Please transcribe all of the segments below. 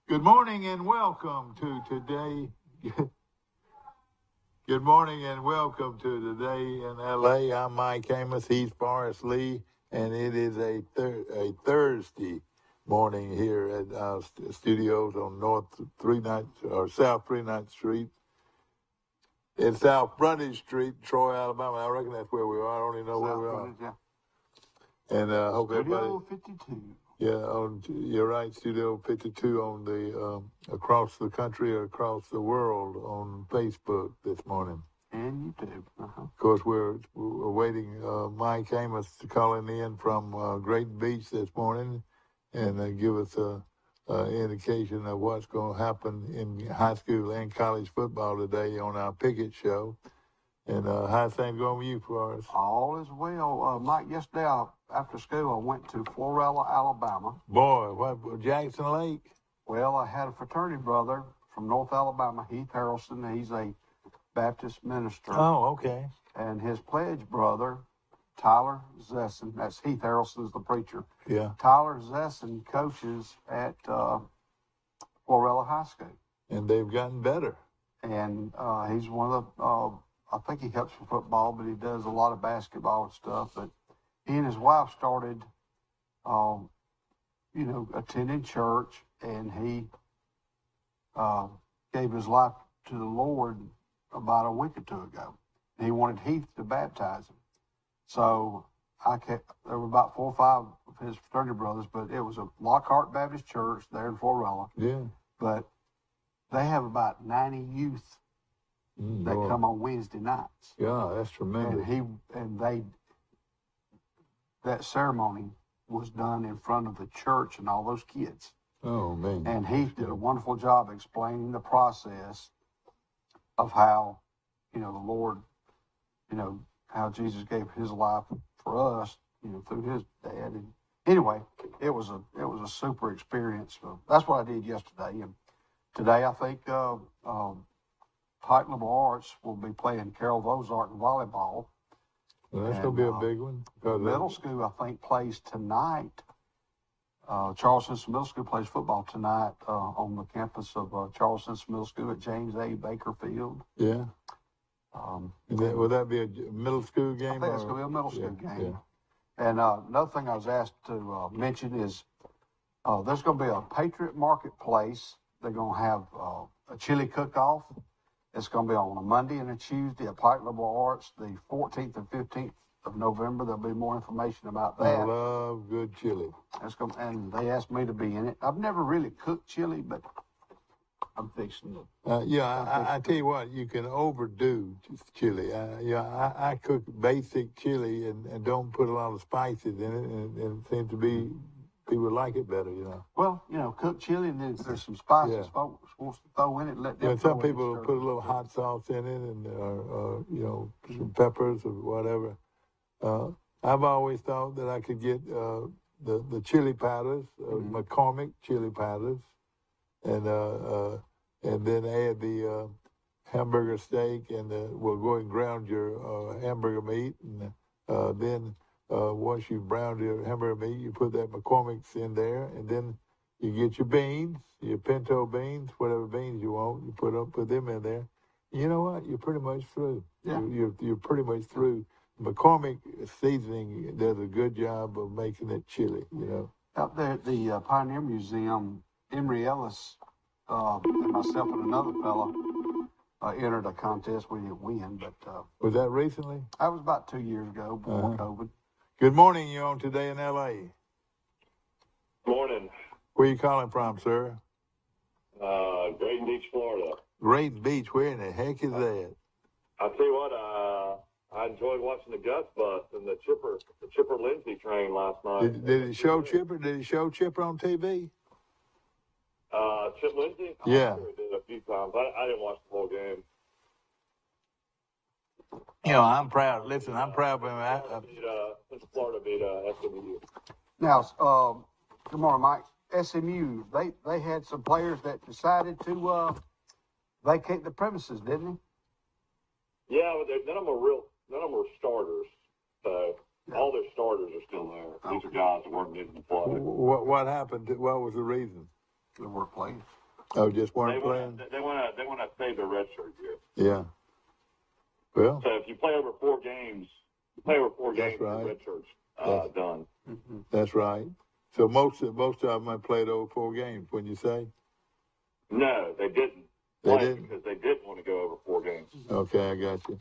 Good morning and welcome to today. Good morning and welcome to Today in L.A. I'm Mike Amos. He's Forrest Lee, and it is a Thursday morning here at our studios on South 39th Street. It's South Frontage Street, Troy, Alabama. I reckon that's where we are. I don't even know where we are. Yeah. And hope Studio everybody. 52. Yeah, you're right. Studio 52 on the across the country or across the world on Facebook this morning. And YouTube. Of course, we're waiting Mike Amos calling in from Great Beach this morning and give us an indication of what's going to happen in high school and college football today on our Pickett show. And how's things going with you, Forrest? All is well. Mike, yesterday after school, I went to Florella, Alabama. Boy, what, Jackson Lake? Well, I had a fraternity brother from North Alabama, Heath Harrelson. He's a Baptist minister. Oh, okay. And his pledge brother, Tyler Zesson, that's Heath Harrelson's the preacher. Yeah. Tyler Zesson coaches at Florella High School. And they've gotten better. And he's one of the... I think he helps with football, but he does a lot of basketball and stuff. But he and his wife started, attending church, and he gave his life to the Lord about a week or two ago. And he wanted Heath to baptize him. So there were about 4 or 5 of his fraternity brothers, but it was a Lockhart Baptist Church there in Florella. Yeah. But they have about 90 youth that come on Wednesday nights. Yeah, that's tremendous. That ceremony was done in front of the church and all those kids. Oh, man. And he did a wonderful job explaining the process of how, the Lord, how Jesus gave his life for us, through his dad. And anyway, it was a super experience. So that's what I did yesterday. And today I think Pike Liberal Arts will be playing Carroll Ozark in volleyball. Well, that's going to be a big one. Middle school, I think, plays tonight. Charles Simpson Middle School plays football tonight on the campus of Charles Simpson Middle School at James A. Baker Field. Yeah. Will that be a middle school game? I think it's going to be a middle school game. Yeah. And another thing I was asked to mention is there's going to be a Patriot Marketplace. They're going to have a chili cook-off. It's going to be on a Monday and a Tuesday at Pike Liberal Arts, the 14th and 15th of November. There'll be more information about that. I love good chili. And they asked me to be in it. I've never really cooked chili, but I'm fixing it. I tell you what, you can overdo chili. I cook basic chili and don't put a lot of spices in it, and it seems to be people like it better, Well, cook chili, and then if there's some spices folks wants to throw in it, let them some people put a little hot sauce in it and, some peppers or whatever. I've always thought that I could get the chili powders, McCormick chili powders, and then add the hamburger steak, and we'll go and ground your hamburger meat, and then once you've browned your hamburger meat, you put that McCormick's in there, and then you get your beans, your pinto beans, whatever beans you want, you put them in there. You know what? You're pretty much through. Yeah. You're pretty much through. McCormick seasoning does a good job of making it chili, Out there at the Pioneer Museum, Emory Ellis and myself and another fellow entered a contest. We didn't win, but... Was that recently? That was about 2 years ago, before COVID. Good morning. You're on Today in L.A. Morning. Where you calling from, sir? Great Beach, Florida. Great Beach. Where in the heck is that? I'll tell you what, I enjoyed watching the Gus bust and the Chipper Lindsay train last night. Did it show Chipper? Did it show Chipper on TV? Chip Lindsay? Yeah. I'm sure he did a few times. I didn't watch the whole game. I'm proud. Listen, I'm proud of him. Florida beat SMU. Now, good morning, Mike. SMU, they had some players that decided to vacate the premises, didn't they? Yeah, but none of them are starters. So all their starters are still there. These are guys that weren't getting to play. What happened? What was the reason? They weren't playing. Oh, just They weren't want playing? they want to save their redshirt year. Yeah. Well, So if you play over 4 games, That's right. your redshirt's That's- done. Mm-hmm. that's right. So most of them have played over 4 games, wouldn't you say? No, they didn't. They Why? didn't? Because they didn't want to go over 4 games. Okay, I got you.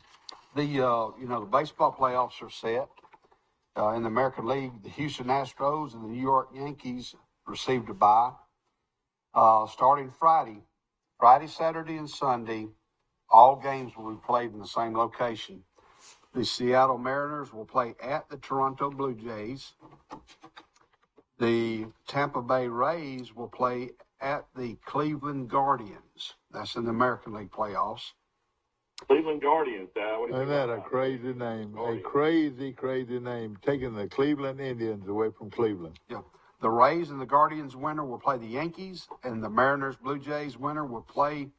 The baseball playoffs are set. In the American League, the Houston Astros and the New York Yankees received a bye. Starting Friday, Saturday, and Sunday, all games will be played in the same location. The Seattle Mariners will play at the Toronto Blue Jays. The Tampa Bay Rays will play at the Cleveland Guardians. That's in the American League playoffs. Cleveland Guardians, Dad. What do you Isn't think that a about that? crazy name? Guardians. A crazy, crazy name. Taking the Cleveland Indians away from Cleveland. Yeah. The Rays and the Guardians winner will play the Yankees, and the Mariners Blue Jays winner will play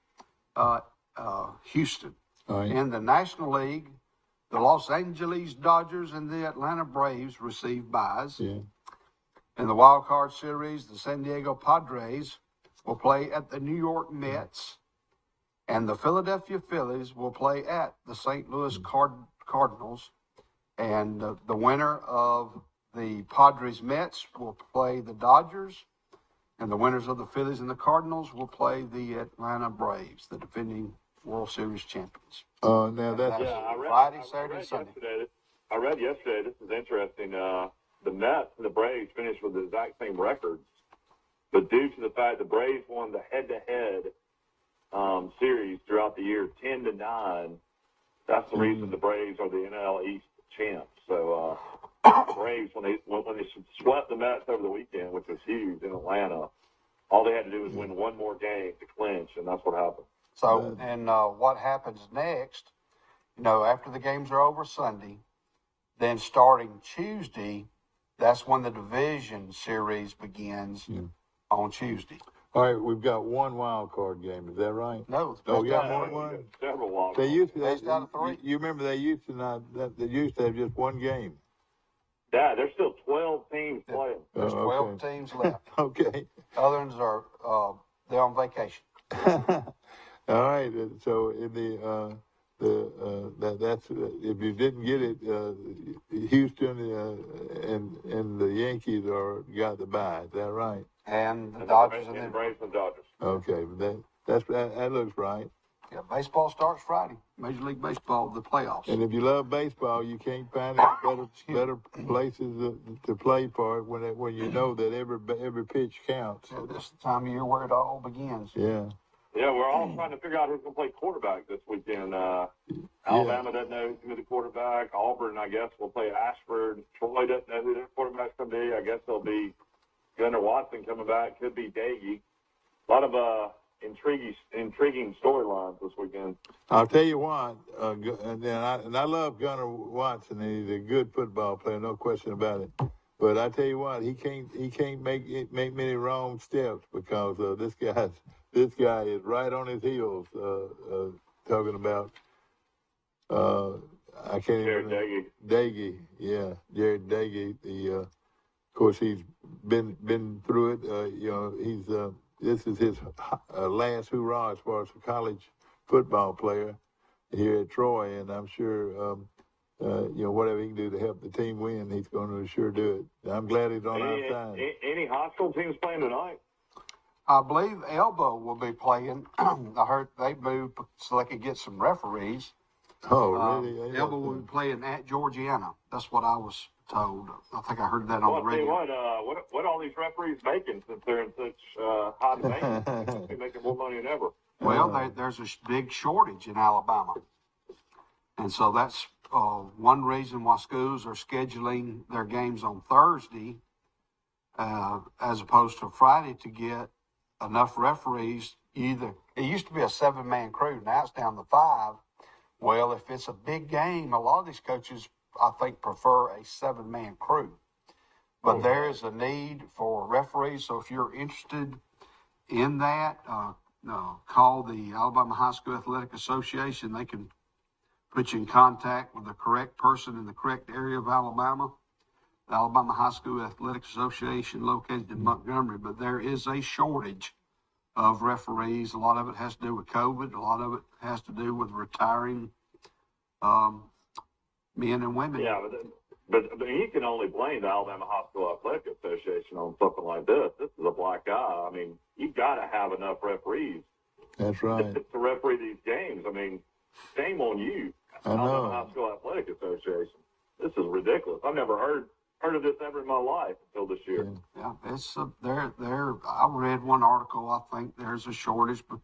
Houston. All right. In the National League, the Los Angeles Dodgers and the Atlanta Braves receive byes. Yeah. In the Wild Card Series, the San Diego Padres will play at the New York Mets, and the Philadelphia Phillies will play at the St. Louis Cardinals. And the winner of the Padres Mets will play the Dodgers, and the winners of the Phillies and the Cardinals will play the Atlanta Braves, the defending World Series champions. Now that's Yeah, I read, Friday, I Saturday, read Sunday. yesterday. I read yesterday. This is interesting. The Mets and the Braves finished with the exact same records, but due to the fact the Braves won the head-to-head series throughout the year, 10-9. That's the reason the Braves are the NL East champs. So the Braves, when they swept the Mets over the weekend, which was huge in Atlanta, all they had to do was win one more game to clinch, and that's what happened. So, and what happens next, after the games are over Sunday, then starting Tuesday, that's when the division series begins on Tuesday. all right. We've got one wild card game. Is that right? No, it's Oh, we got best more out than of one. Several wild They cards. used to. Best out of 3. You remember they used to not. They used to have just one game. Yeah, there's still 12 teams playing. There's Oh, 12 okay. teams left. Okay. Others are they're on vacation. All right. So in that's if you didn't get it, Houston and the Yankees got the bye. Is that right? And the And Dodgers the and Braves and Dodgers. Okay. That looks right. yeah, baseball starts Friday. Major League Baseball, the playoffs. And if you love baseball, you can't find any better places to play for it when you know that every pitch counts. So this is the time of year where it all begins. Yeah. Yeah, we're all trying to figure out who's going to play quarterback this weekend. Alabama doesn't know who's going to be the quarterback. Auburn, I guess, will play Ashford. Troy doesn't know who their quarterback's going to be. I guess they'll be Gunnar Watson coming back. Could be Daggy. A lot of intriguing storylines this weekend. I'll tell you what, and I love Gunnar Watson. And he's a good football player, no question about it. But I tell you what, he can't make many wrong steps because this guy is right on his heels. Talking about I can't Jared even Daggy. Daggy, yeah, Jared Daggy. Of course, he's been through it. He's this is his last hurrah as far as a college football player here at Troy, and I'm sure whatever he can do to help the team win, he's going to sure do it. I'm glad he's on our side. Any high school teams playing tonight? I believe Elbow will be playing. I heard they moved so they could get some referees. Oh, really? Elbow will be playing at Georgiana. That's what I was told. I think I heard that on the Well, tell you radio. what are all these referees making since they're in such high demand? They're making more money than ever. Well, there's a big shortage in Alabama. And so that's one reason why schools are scheduling their games on Thursday as opposed to Friday to get enough referees. It used to be a 7-man crew. Now it's down to 5. Well, if it's a big game, a lot of these coaches, I think, prefer a 7-man crew. But there is a need for referees. So if you're interested in that, call the Alabama High School Athletic Association. They can put you in contact with the correct person in the correct area of Alabama. The Alabama High School Athletic Association located in Montgomery, but there is a shortage of referees. A lot of it has to do with COVID. A lot of it has to do with retiring men and women. Yeah, but you can only blame the Alabama High School Athletic Association on something like this. This is a black eye. I mean, you got to have enough referees. That's right. To referee these games. I mean, shame on you, Alabama High School Athletic Association. This is ridiculous. I've never heard of this ever in my life until this year. Yeah, it's there. I read one article. I think there's a shortage, but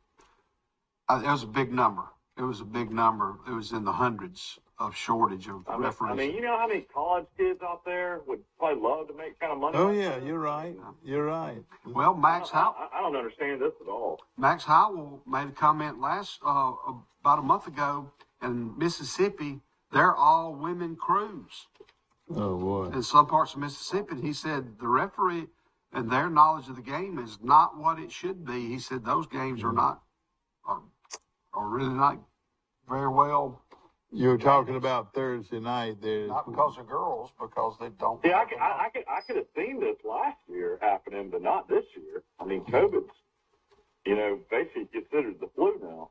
it was a big number. It was a big number. It was in the hundreds of shortage of referees. I mean, you know how many college kids out there would probably love to make kind of money? Oh, yeah, you're right. You're right. Well, Max Howell. I don't understand this at all. Max Howell made a comment about a month ago in Mississippi. They're all women crews. Oh, boy. In some parts of Mississippi, and he said the referee and their knowledge of the game is not what it should be. He said those games are really not very well. You're talking about Thursday night. Not because of girls, because they don't. Yeah, I could have seen this last year happening, but not this year. I mean, COVID's, basically considered the flu now.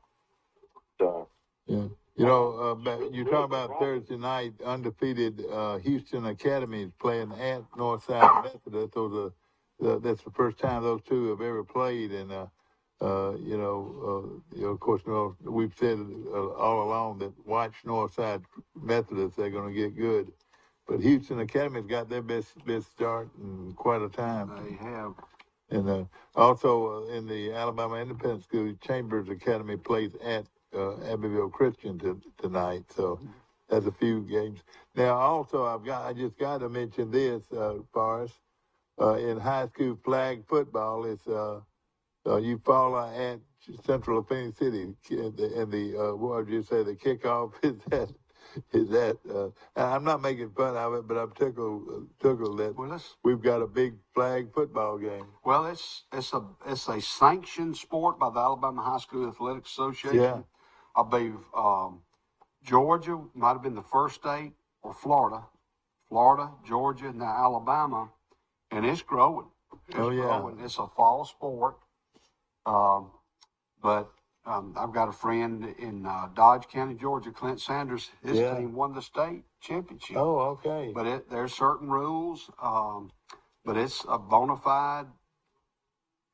So. Yeah. You talk about Thursday night, undefeated Houston Academy is playing at Northside Methodist. That's the first time those two have ever played, and of course, we've said all along that watch Northside Methodist, they're going to get good. But Houston Academy's got their best start in quite a time. They have. And also in the Alabama Independent School, Chambers Academy plays at Abbeville Christian tonight. So that's a few games. Now, also, I just got to mention this, Forrest. In high school flag football, it's Ucla at Central of Phoenix City, and what would you say? The kickoff is that. I'm not making fun of it, but I'm tickled that we've got a big flag football game. Well, it's a sanctioned sport by the Alabama High School Athletic Association. Yeah. I believe Georgia might have been the first state, or Florida, Georgia, and now Alabama, and it's growing. It's growing. It's a fall sport. But I've got a friend in Dodge County, Georgia, Clint Sanders. His team won the state championship. Oh, okay. But there's certain rules, but it's a bona fide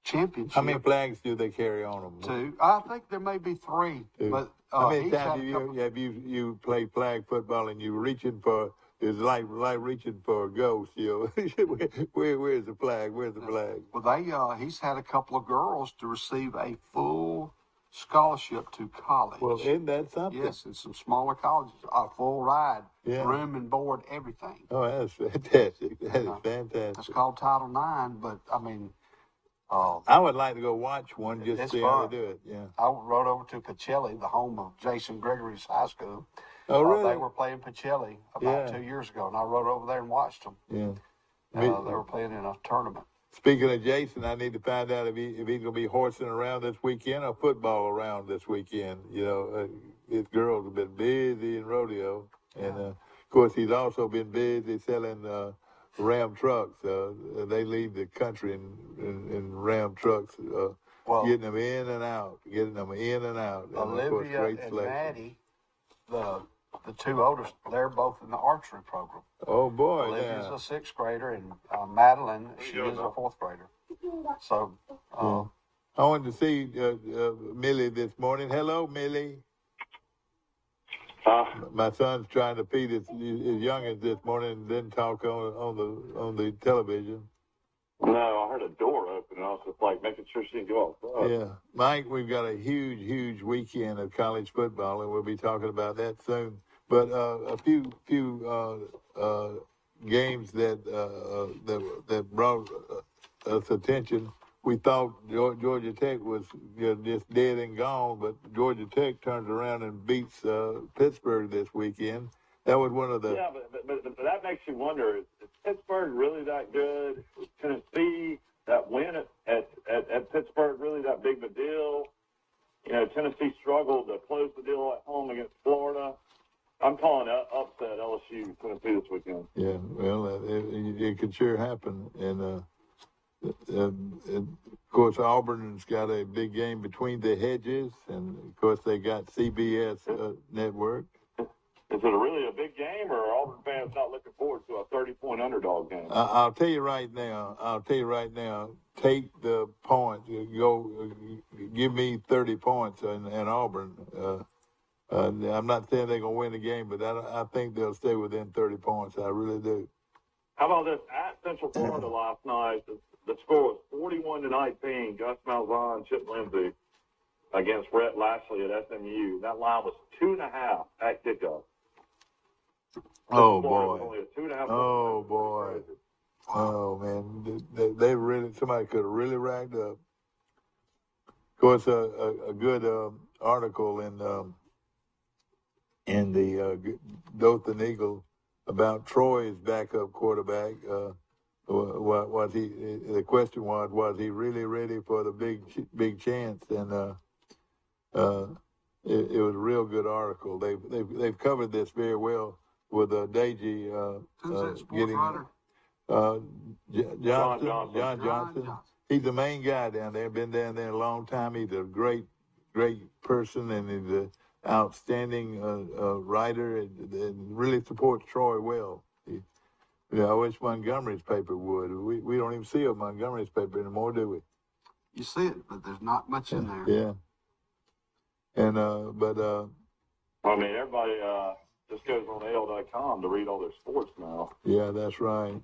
championship. How many flags do they carry on them? 2. I think there may be 3. But how many times have you played flag football and you reaching for? It's like reaching for a ghost, Where's the flag? Where's the flag? Well, he's had a couple of girls to receive a full scholarship to college. Well, isn't that something? Yes, in some smaller colleges, a full ride, room and board, everything. Oh, that's fantastic. That is fantastic. It's called Title IX, but I mean, I would like to go watch one just to see how they do it. Yeah. I rode over to Pacelli, the home of Jason Gregory's high school. Oh, really? They were playing Pacelli about 2 years ago, and I rode over there and watched them. Yeah. They were playing in a tournament. Speaking of Jason, I need to find out if he's going to be horsing around this weekend or football around this weekend. His girls have been busy in rodeo. And, of course, he's also been busy selling Ram trucks. They lead the country in Ram trucks, getting them in and out. And Olivia and Maddie, the 2 oldest, they're both in the archery program. Oh, boy. Olivia's a 6th grader, and Madeline, she is a 4th grader. So, I wanted to see Millie this morning. Hello, Millie. My son's trying to feed his youngest this morning and didn't talk on the television. No, I heard a door open, and I was just making sure she didn't go outside. Yeah. Mike, we've got a huge weekend of college football, and we'll be talking about that soon. But a few games that brought us attention. We thought Georgia Tech was just dead and gone, but Georgia Tech turns around and beats Pittsburgh this weekend. That was one of the... Yeah, but that makes you wonder, is Pittsburgh really that good? Is Tennessee, that win at Pittsburgh, really that big of a deal? Tennessee struggled to close the deal at home against Florida. I'm calling upset LSU Tennessee this weekend. Yeah, well, it could sure happen. And of course, Auburn's got a big game between the hedges, and of course they got CBS network. Is it really a big game, or are Auburn fans not looking forward to a 30-point underdog game? I'll tell you right now. Take the points. Give me 30 points in Auburn. I'm not saying they're gonna win the game, but I think they'll stay within 30 points. I really do. How about this? At Central Florida last night, the score was 41-19. Gus Malzahn, Chip Lindsey against Brett Lashley at SMU. That line was 2.5 at kickoff. Oh boy! Only a 2.5. Oh boy! Oh man! They really, somebody could have really racked up. Of course, a good article in the Dothan Eagle about Troy's backup quarterback. Was he? The question was he really ready for the big chance? And it was a real good article. They've covered this very well with Deji getting John Johnson. He's the main guy down there. Been down there a long time. He's a great person, and he's an outstanding writer, and really supports Troy well. I wish Montgomery's paper would. We don't even see a Montgomery's paper anymore, do we? You see it, but there's not much in there. Yeah. And I mean, everybody just goes on AL.com to read all their sports now. Yeah, that's right.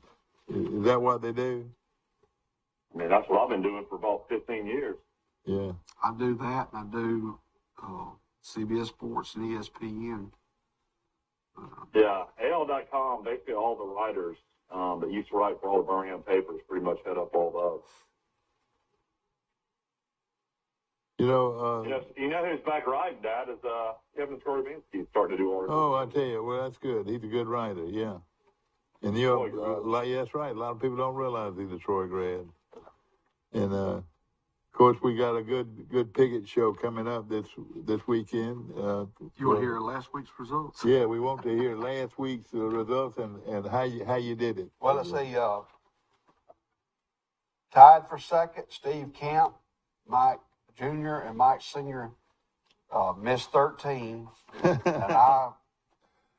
Is that what they do? I mean, that's what I've been doing for about 15 years. Yeah. I do that, and I do CBS Sports and ESPN. Yeah, AL.com, basically all the writers that used to write for all the Birmingham papers pretty much head up all those. You know who's back writing, Dad, is Kevin Skorobinski starting to do articles. Oh, I tell you, well, that's good. He's a good writer, yeah. And that's right. A lot of people don't realize he's a Troy grad. And of course, we got a good Pickett show coming up this weekend. You want to hear last week's results? Yeah, we want to hear last week's results and how you did it. Well, let's see. Tied for second, Steve Camp, Mike Jr. and Mike Sr. Missed 13, and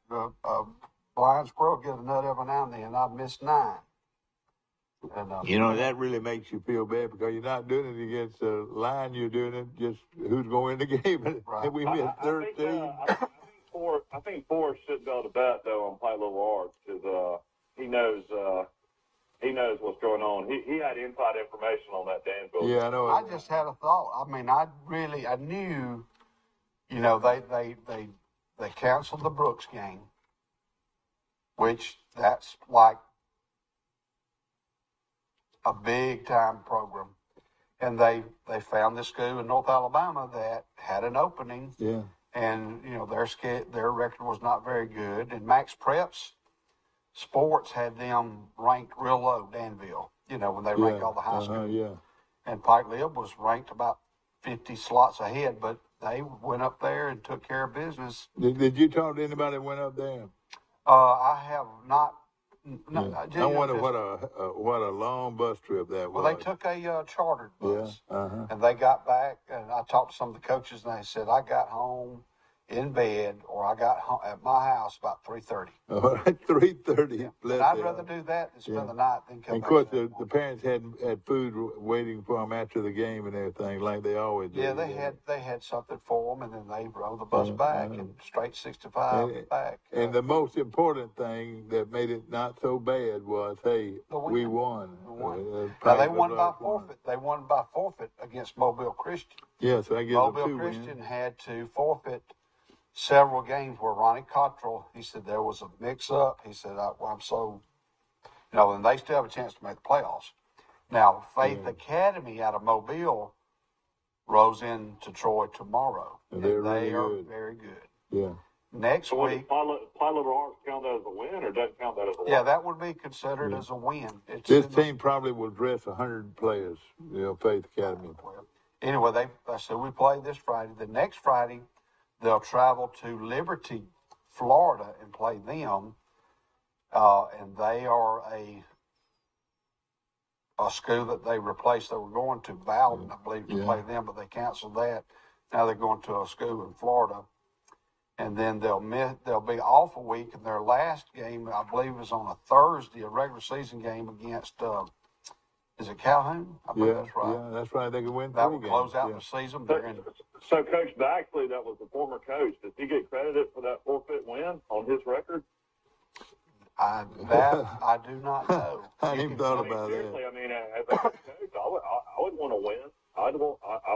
the blind squirrel gets a nut every now and then, and I missed 9. And, that really makes you feel bad because you're not doing it against the line. You're doing it just who's going to win the game. Right. And we missed 13. I think Forrest should be able to bet, though, on Pike Little Arts because he knows what's going on. He had inside information on that Danville. Yeah, I know. I just had a thought. I mean, I knew, they canceled the Brooks game, which that's like a big time program. And they found this school in North Alabama that had an opening. Yeah. And, their record was not very good. And Max Preps Sports had them ranked real low, Danville, when they rank all the high schools. Yeah. And Pike Lib was ranked about 50 slots ahead, but they went up there and took care of business. Did you talk to anybody that went up there? I have not. I wonder what a long bus trip that was. Well, they took a chartered bus, Yeah. and they got back, and I talked to some of the coaches, and they said, I got home in bed, or I got home at my house about 3:30. All right, 3:30. Yeah. And I'd rather do that than spend the night than come and back. of course, the parents had food waiting for them after the game and everything, like they always do. Yeah, they had something for them, and then they rode the bus back and straight 65 back. And the most important thing that made it not so bad was, hey, we won. Now they won by forfeit. They won by forfeit against Mobile Christian. Yeah, so I guess Mobile Christian had to forfeit several games where Ronnie Cottrell, he said there was a mix-up. He said, I'm so, and they still have a chance to make the playoffs. Now, Faith Academy out of Mobile rolls into Troy tomorrow. And they really are good. very good. Yeah. Next week. Does Pilot Arts count that as a win or doesn't count that as a win? Yeah, that would be considered as a win. This team probably will dress 100 players, Faith Academy. Anyway, so we play this Friday. The next Friday, they'll travel to Liberty, Florida, and play them. And they are a a school that they replaced. They were going to Bowden, I believe, to play them, but they canceled that. Now they're going to a school in Florida, and then they'll be off a week. And their last game, I believe, is on a Thursday, a regular season game against. Is it Calhoun? I believe that's right. Yeah, that's right. They can win. That will close out the season. So Coach Baxley, that was the former coach. Does he get credited for that forfeit win on his record? I do not know. I hadn't even thought about seriously, that. I mean, as a head coach, I would want to win. I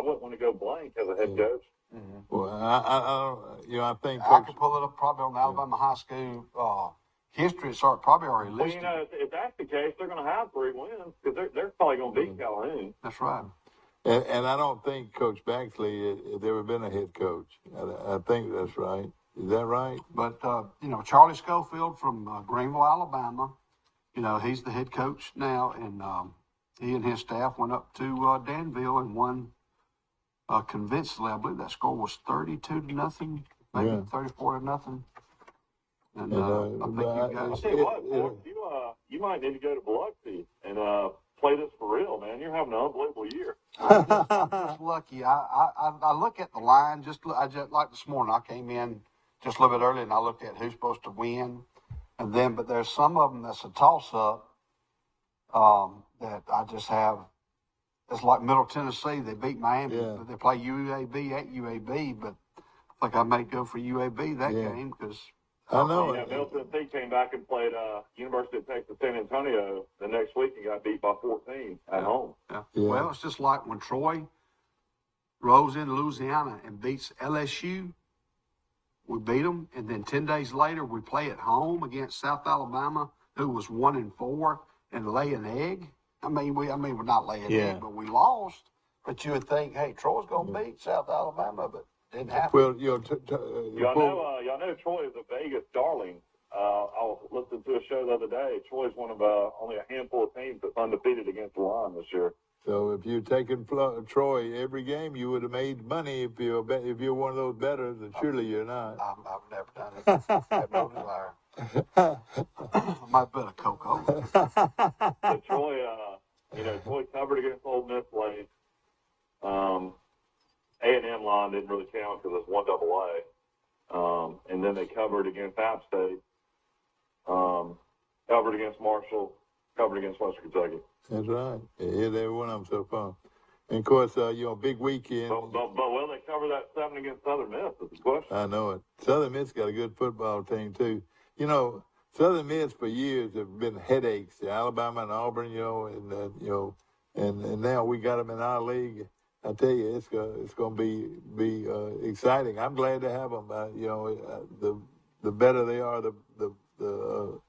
wouldn't want to go blank as a head coach. Mm-hmm. Well, I think I could pull it up probably on the Alabama high school history. It's probably already listed. Well, if that's the case, they're going to have 3 wins because they're probably going to beat Calhoun. That's right. And I don't think Coach Baxley has ever been a head coach. I think that's right. Is that right? But, Charlie Schofield from Greenville, Alabama, he's the head coach now, and he and his staff went up to Danville and won convincingly. I believe that score was 32-0, maybe 34-0. And I think you guys. I'll tell you what, you might need to go to Biloxi and play this for real, man. You're having an unbelievable year. I'm just lucky. I look at the line I just like this morning. I came in just a little bit early and I looked at who's supposed to win, but there's some of them that's a toss up that I just have. It's like Middle Tennessee. They beat Miami, but they play UAB at UAB. But I think I may go for UAB that game because. I know. Middle Tennessee came back and played University of Texas San Antonio the next week and got beat by 14 at home. Yeah. Well, it's just like when Troy rolls into Louisiana and beats LSU. We beat them, and then 10 days later we play at home against South Alabama, who was 1-4, and lay an egg. We're not laying an egg, but we lost. But you would think, hey, Troy's going to beat South Alabama, but didn't happen. Well, y'all know Troy is a Vegas darling. I was listening to a show the other day. Troy's one of only a handful of teams that's undefeated against the line this year. So if you'd taken Troy every game, you would have made money. If you're one of those bettors, and surely you're not. I've never done it. I have no desire. I might bet a Coke. But Troy, Troy covered against Ole Miss late. A&M line didn't really count because it's 1AA. And then they covered against App State, covered against Marshall, covered against Western Kentucky. That's right. Yeah, they won them so far. And, of course, big weekend. But will they cover that 7 against Southern Miss is the question. I know it. Southern Miss got a good football team, too. Southern Miss for years have been headaches to Alabama and Auburn, and now we got them in our league. I tell you, it's going to be exciting. I'm glad to have them. The better they are, the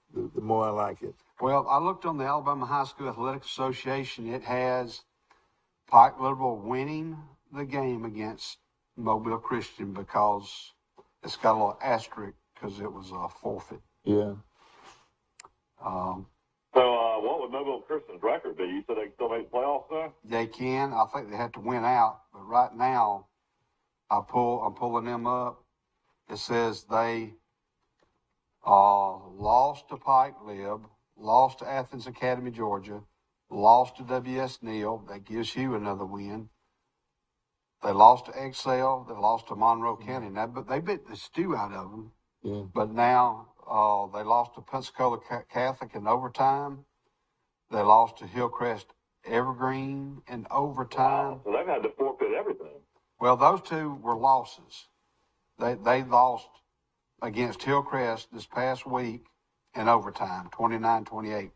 more I like it. Well, I looked on the Alabama High School Athletic Association. It has Pike Liberal winning the game against Mobile Christian because it's got a little asterisk because it was a forfeit. Yeah. So what would Mobile Christian's record be? You said they can still make playoffs, though? They can. I think they have to win out. But right now, I'm pulling them up. It says they lost to Pike Lib, lost to Athens Academy, Georgia, lost to W.S. Neal. That gives you another win. They lost to Excel. They lost to Monroe County. Now, but they bit the stew out of them. Yeah. But now they lost to Pensacola Catholic in overtime. They lost to Hillcrest Evergreen in overtime. Wow. So they've had to forfeit everything. Well, those two were losses. They lost against Hillcrest this past week in overtime, 29-28.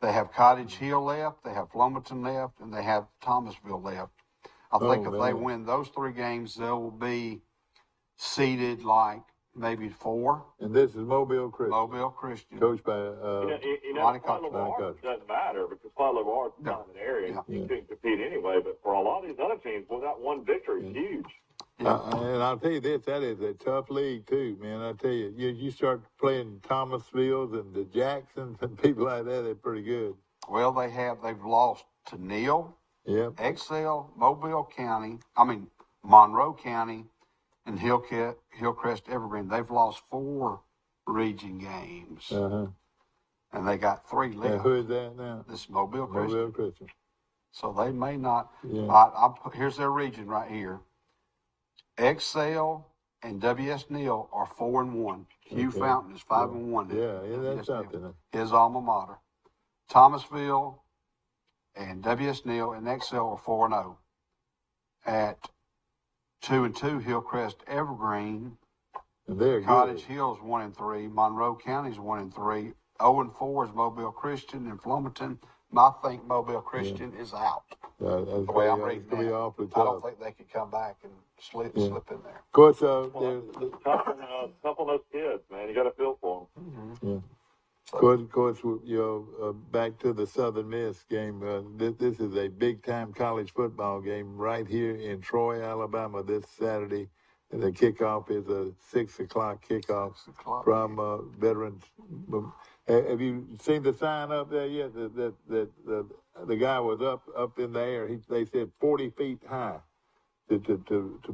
They have Cottage Hill left, they have Flomaton left, and they have Thomasville left. I think if they win those 3 games, they will be seeded like maybe 4. And this is Mobile Christian. Mobile Christian. Coached by Ronnie Cox. Doesn't matter because Pilot Lavard's not in the area. You couldn't compete anyway. But for a lot of these other teams, that one victory is huge. Yeah. And I'll tell you this, that is a tough league too, man. I tell you, you start playing Thomasville and the Jacksons and people like that, they're pretty good. Well, they've lost to Neal, Excel, Monroe County, and Hillcrest Evergreen. They've lost 4 region games. Uh-huh. and they got 3 And left. who is that now? This is Mobile Christian. Mobile Christian. So they may not. Yeah. Here's their region right here. Excel and W.S. Neal are 4-1. Hugh Okay. Fountain is 5-1. Yeah, W.S. that's something. Neal, his alma mater. Thomasville and W.S. Neal and Excel are 4-0. At 2-2, Hillcrest Evergreen. And they're Cottage good. Hills 1-3. Monroe County's 1-3. 0-4 is Mobile Christian and Flomaton. I think Mobile Christian is out. That's The way I'm reading it's gonna be that. awfully I don't tough. think they could come back and slip Yeah. in there. Of course, Well, it's tough on those kids, man. You got to feel for them. yeah. So, Of course, back to the Southern Miss game. This is a big-time college football game right here in Troy, Alabama, this Saturday. And the kickoff is a 6 o'clock kickoff 6 o'clock. from Veterans. Have you seen the sign up there yet? The guy was up in the air. They said 40 feet high to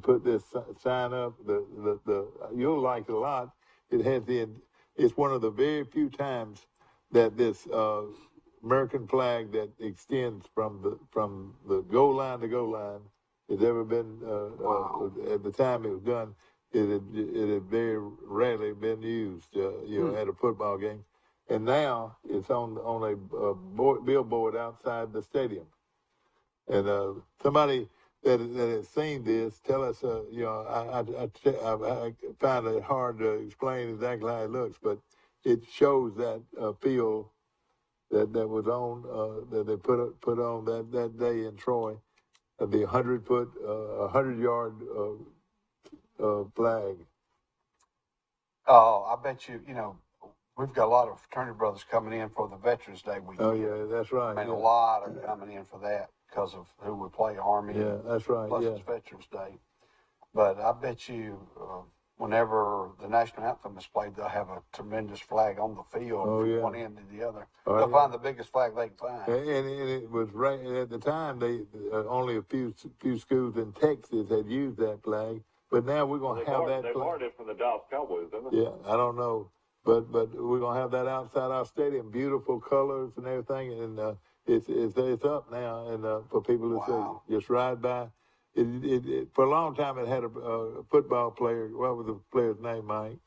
put this sign up. You'll like it a lot. It has it's one of the very few times that this American flag that extends from the goal line to goal line has ever been. Wow. At the time it was done, it had very rarely been used. At a football game, and now it's on a billboard outside the stadium. And somebody that has seen this, tell us. I find it hard to explain exactly how it looks, but it shows that field that was on that they put on that day in Troy, the 100-yard flag. Oh, I bet you we've got a lot of fraternity brothers coming in for the Veterans Day weekend. Oh yeah, that's right. I mean, yeah. a lot are coming in for that because of who we play, Army. Yeah, that's right. Plus Yeah. it's Veterans Day. But I bet you whenever the national anthem is played, they'll have a tremendous flag on the field from one end to the other. They'll find the biggest flag they can find. And it was right at the time. They only a few schools in Texas had used that flag, but now we're going to have that. They borrowed it from the Dallas Cowboys, didn't they? Yeah, I don't know, but we're going to have that outside our stadium. Beautiful colors and everything, and it's up now, and for people to see, just ride by. For a long time, it had a football player. What was the player's name, Mike?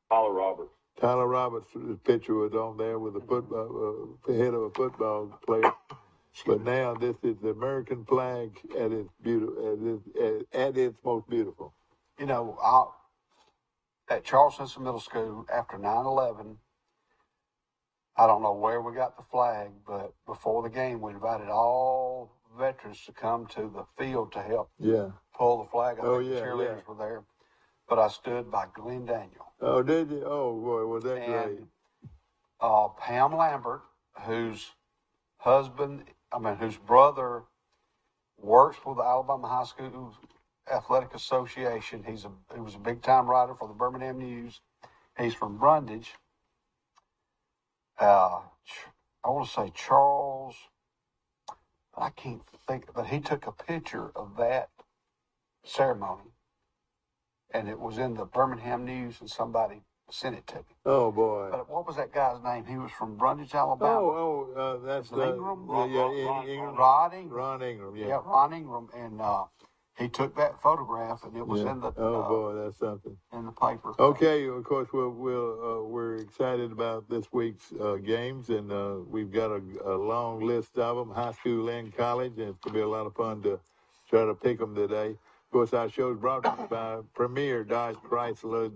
Tyler Roberts. Tyler Roberts' picture was on there with the head of a football player. But now this is the American flag at its at its most beautiful. At Charleston Middle School after 9/11, I don't know where we got the flag, but before the game, we invited all veterans to come to the field to help pull the flag. I think the cheerleaders were there. But I stood by Glenn Daniel. Oh, did you? Oh, boy, was that great. Pam Lambert, whose brother works for the Alabama High School Athletic Association. He was a big-time writer for the Birmingham News. He's from Brundage. I want to say Charles, I can't think, but he took a picture of that ceremony, and it was in the Birmingham News, and somebody sent it to me. Oh, boy. But what was that guy's name? He was from Brundage, Alabama. That's Ingram? Ingram. Rod Ingram. Ron Ingram, Yeah, Ron Ingram, and he took that photograph, and it was in the boy, that's something. in the paper. Okay, of course we're excited about this week's games, and we've got a long list of them, high school and college, and it's gonna be a lot of fun to try to pick them today. Of course, our show is brought to you by Premier Dodge Chrysler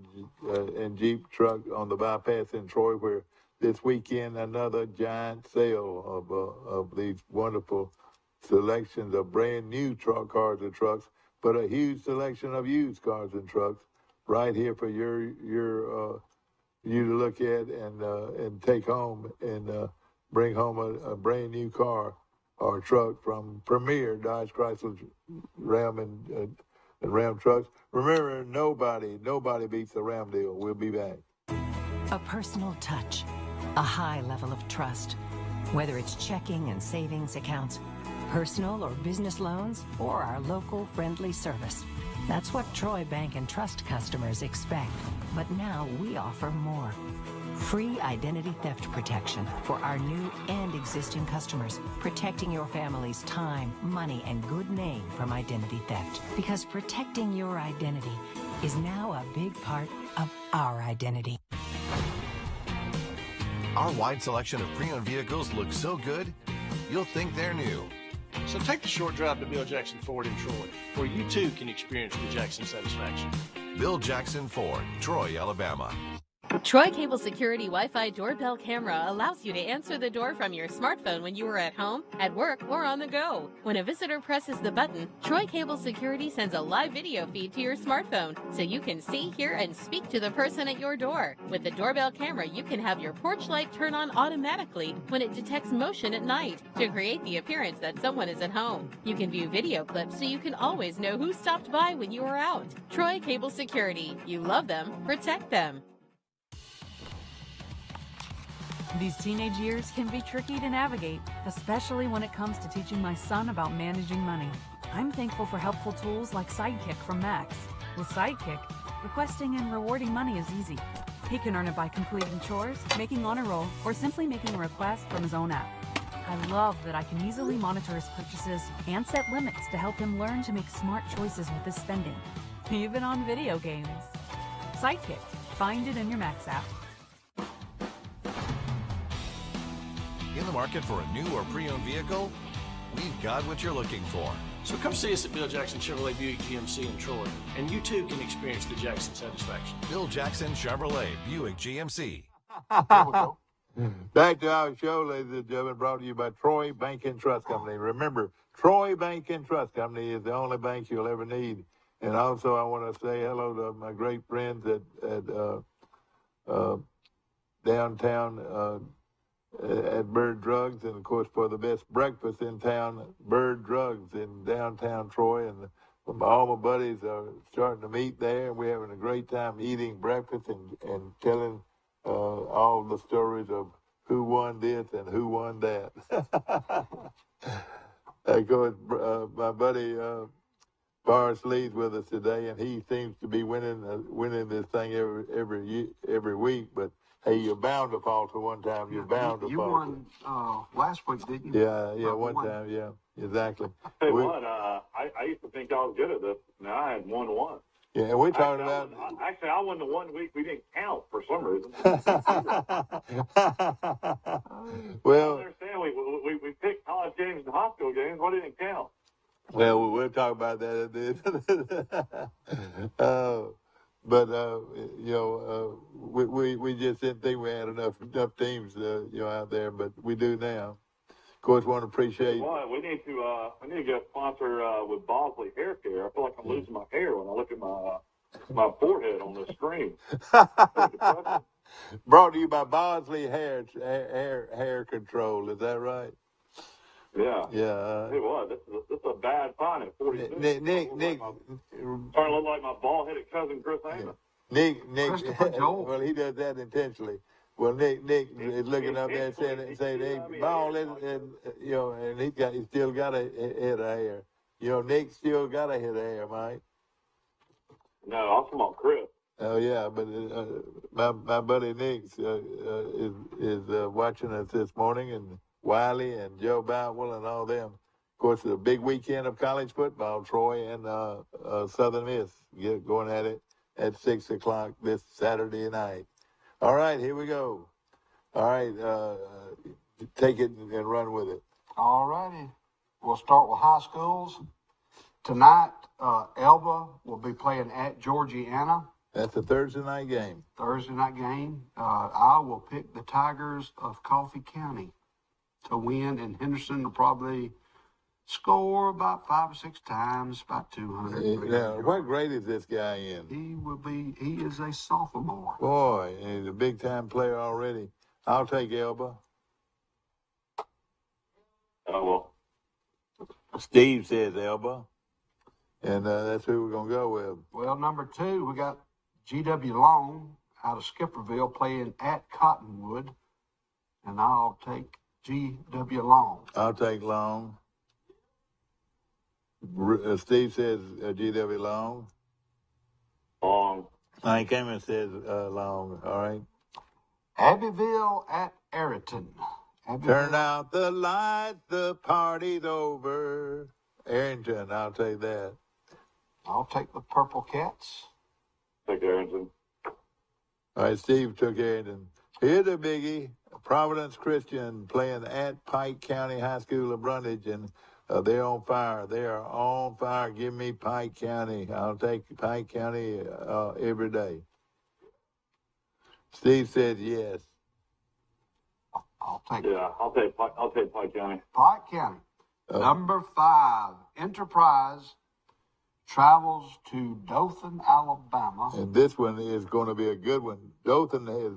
and Jeep truck on the bypass in Troy, where this weekend another giant sale of these wonderful selections of brand new cars and trucks, but a huge selection of used cars and trucks right here for you to look at and take home and bring home a brand new car or truck from Premier Dodge Chrysler Ram and Ram trucks. Remember, nobody beats the Ram deal. We'll be back. A personal touch, a high level of trust, whether it's checking and savings accounts, personal or business loans, or our local friendly service. That's what Troy Bank and Trust customers expect. But now we offer more. Free identity theft protection for our new and existing customers, protecting your family's time, money, and good name from identity theft. Because protecting your identity is now a big part of our identity. Our wide selection of pre-owned vehicles looks so good, you'll think they're new. So take the short drive to Bill Jackson Ford in Troy, where you too can experience the Jackson satisfaction. Bill Jackson Ford, Troy, Alabama. Troy Cable Security Wi-Fi doorbell camera allows you to answer the door from your smartphone when you are at home, at work, or on the go. When a visitor presses the button, Troy Cable Security sends a live video feed to your smartphone so you can see, hear, and speak to the person at your door. With the doorbell camera, you can have your porch light turn on automatically when it detects motion at night to create the appearance that someone is at home. You can view video clips so you can always know who stopped by when you are out. Troy Cable Security. You love them, protect them. These teenage years can be tricky to navigate, especially when it comes to teaching my son about managing money. I'm thankful for helpful tools like Sidekick from Max. With Sidekick, requesting and rewarding money is easy. He can earn it by completing chores, making honor roll, or simply making a request from his own app. I love that I can easily monitor his purchases and set limits to help him learn to make smart choices with his spending, even on video games. Sidekick. Find it in your Max app. In the market for a new or pre-owned vehicle? We've got what you're looking for. So come see us at Bill Jackson Chevrolet Buick GMC in Troy, and you too can experience the Jackson satisfaction. Bill Jackson Chevrolet Buick GMC. Back to our show, ladies and gentlemen, brought to you by Troy Bank and Trust Company. Remember, Troy Bank and Trust Company is the only bank you'll ever need. And also, I want to say hello to my great friends at downtown at Bird Drugs, and of course for the best breakfast in town, Bird Drugs in downtown Troy. And all my buddies are starting to meet there, and we're having a great time eating breakfast and telling all the stories of who won this and who won that. Of course, my buddy Boris Lee's with us today, and he seems to be winning this thing every week. But hey, you're bound to falter one time. You're bound to falter. You won last week, didn't you? Yeah, one time. Yeah, exactly. Hey, I used to think I was good at this. Now I had won once. Yeah, and we're talking about. I won the 1 week we didn't count for some reason. Well, I understand. We picked college games and hospital games. Why didn't it count? Well, we'll talk about that at the end. We just didn't think we had enough teams, out there, but we do now. Of course, want to appreciate. Well, we need to get a sponsor with Bosley Hair Care. I feel like I'm losing my hair when I look at my forehead on the screen. Brought to you by Bosley Hair Control. Is that right? Yeah. Yeah. It was. This is a bad find at 46. Nick. Starting to look like my bald-headed cousin Chris Amos. Nick. Well, he does that intentionally. Well, Nick is looking up there saying, "Hey, ball," and he still got a head of hair. Nick still got a head of hair, Mike. No, I'm talking about Chris. Oh yeah, but my buddy Nick is watching us this morning, and Wiley and Joe Boutwell and all them. Of course, it's a big weekend of college football. Troy and Southern Miss going at it at 6 o'clock this Saturday night. All right, here we go. All right, take it and run with it. All righty. We'll start with high schools. Tonight, Elba will be playing at Georgiana. That's a Thursday night game. I will pick the Tigers of Coffee County to win, and Henderson will probably score about 5 or 6 times, about 200. Now, what grade is this guy in? He is a sophomore. Boy, he's a big-time player already. I'll take Elba. Oh, well. Steve says Elba. And that's who we're going to go with. Well, number 2, we got G.W. Long out of Skipperville playing at Cottonwood. And I'll take G.W. Long. I'll take Long. Steve says G.W. Long. Long. Mike Amos says Long. All right. Abbeville at Ayrton. Turn out the lights, the party's over. Arrington, I'll take that. I'll take the Purple Cats. Take Arrington. All right, Steve took Arrington. Here's a biggie. Providence Christian playing at Pike County High School of Brundage, and they're on fire. They are on fire. Give me Pike County. I'll take Pike County every day. Steve said yes. I'll take Pike County. Pike County. Number 5, Enterprise travels to Dothan, Alabama. And this one is going to be a good one. Dothan has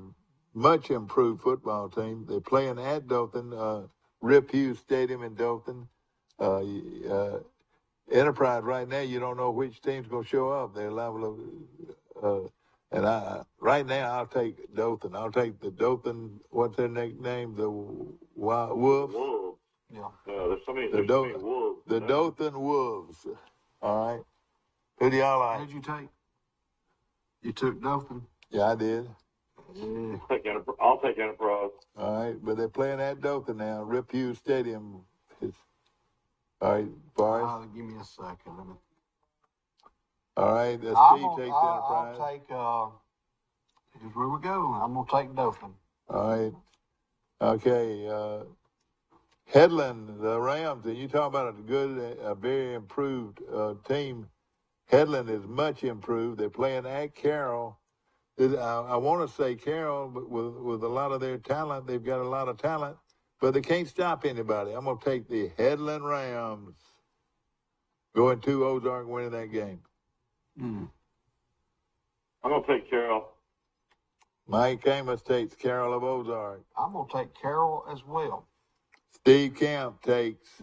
much improved football team. They're playing at Dothan, Rip Hughes Stadium in Dothan. Enterprise right now, you don't know which team's going to show up. They're liable to, right now I'll take Dothan. I'll take the Dothan. What's their nickname? The Wolves. Wolves. Yeah. There's so many Wolves. The Dothan Wolves. All right. Who do y'all like? Who did you take? You took Dothan. Yeah, I did. Yeah. I'll take Enterprise. All right, but they're playing at Dothan now. Rip Hughes Stadium. All right, Boris. Give me a second. All right, Steve takes Enterprise. I'll take, here's where we go. I'm going to take Dothan. All right. Okay. Headland, the Rams, and you talk about a very improved team. Headland is much improved. They're playing at Carroll. I want to say Carroll, but with a lot of their talent, they've got a lot of talent, but they can't stop anybody. I'm going to take the Headland Rams. Going to Ozark, winning that game. I'm going to take Carroll. Mike Amos takes Carroll of Ozark. I'm going to take Carroll as well. Steve Camp takes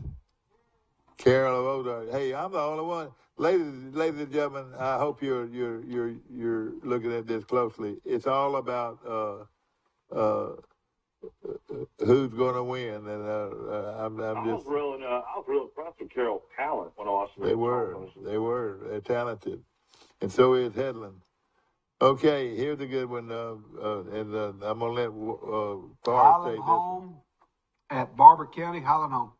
Carroll of Ozark. Hey, I'm the only one. Ladies and gentlemen, I hope you're looking at this closely. It's all about who's going to win, and I was real impressed with Carroll's talent when I watched them. They were. They're talented, and so is Headland. Okay, here's a good one, and I'm gonna let Forrest take this one. At Barber County, Highland Home.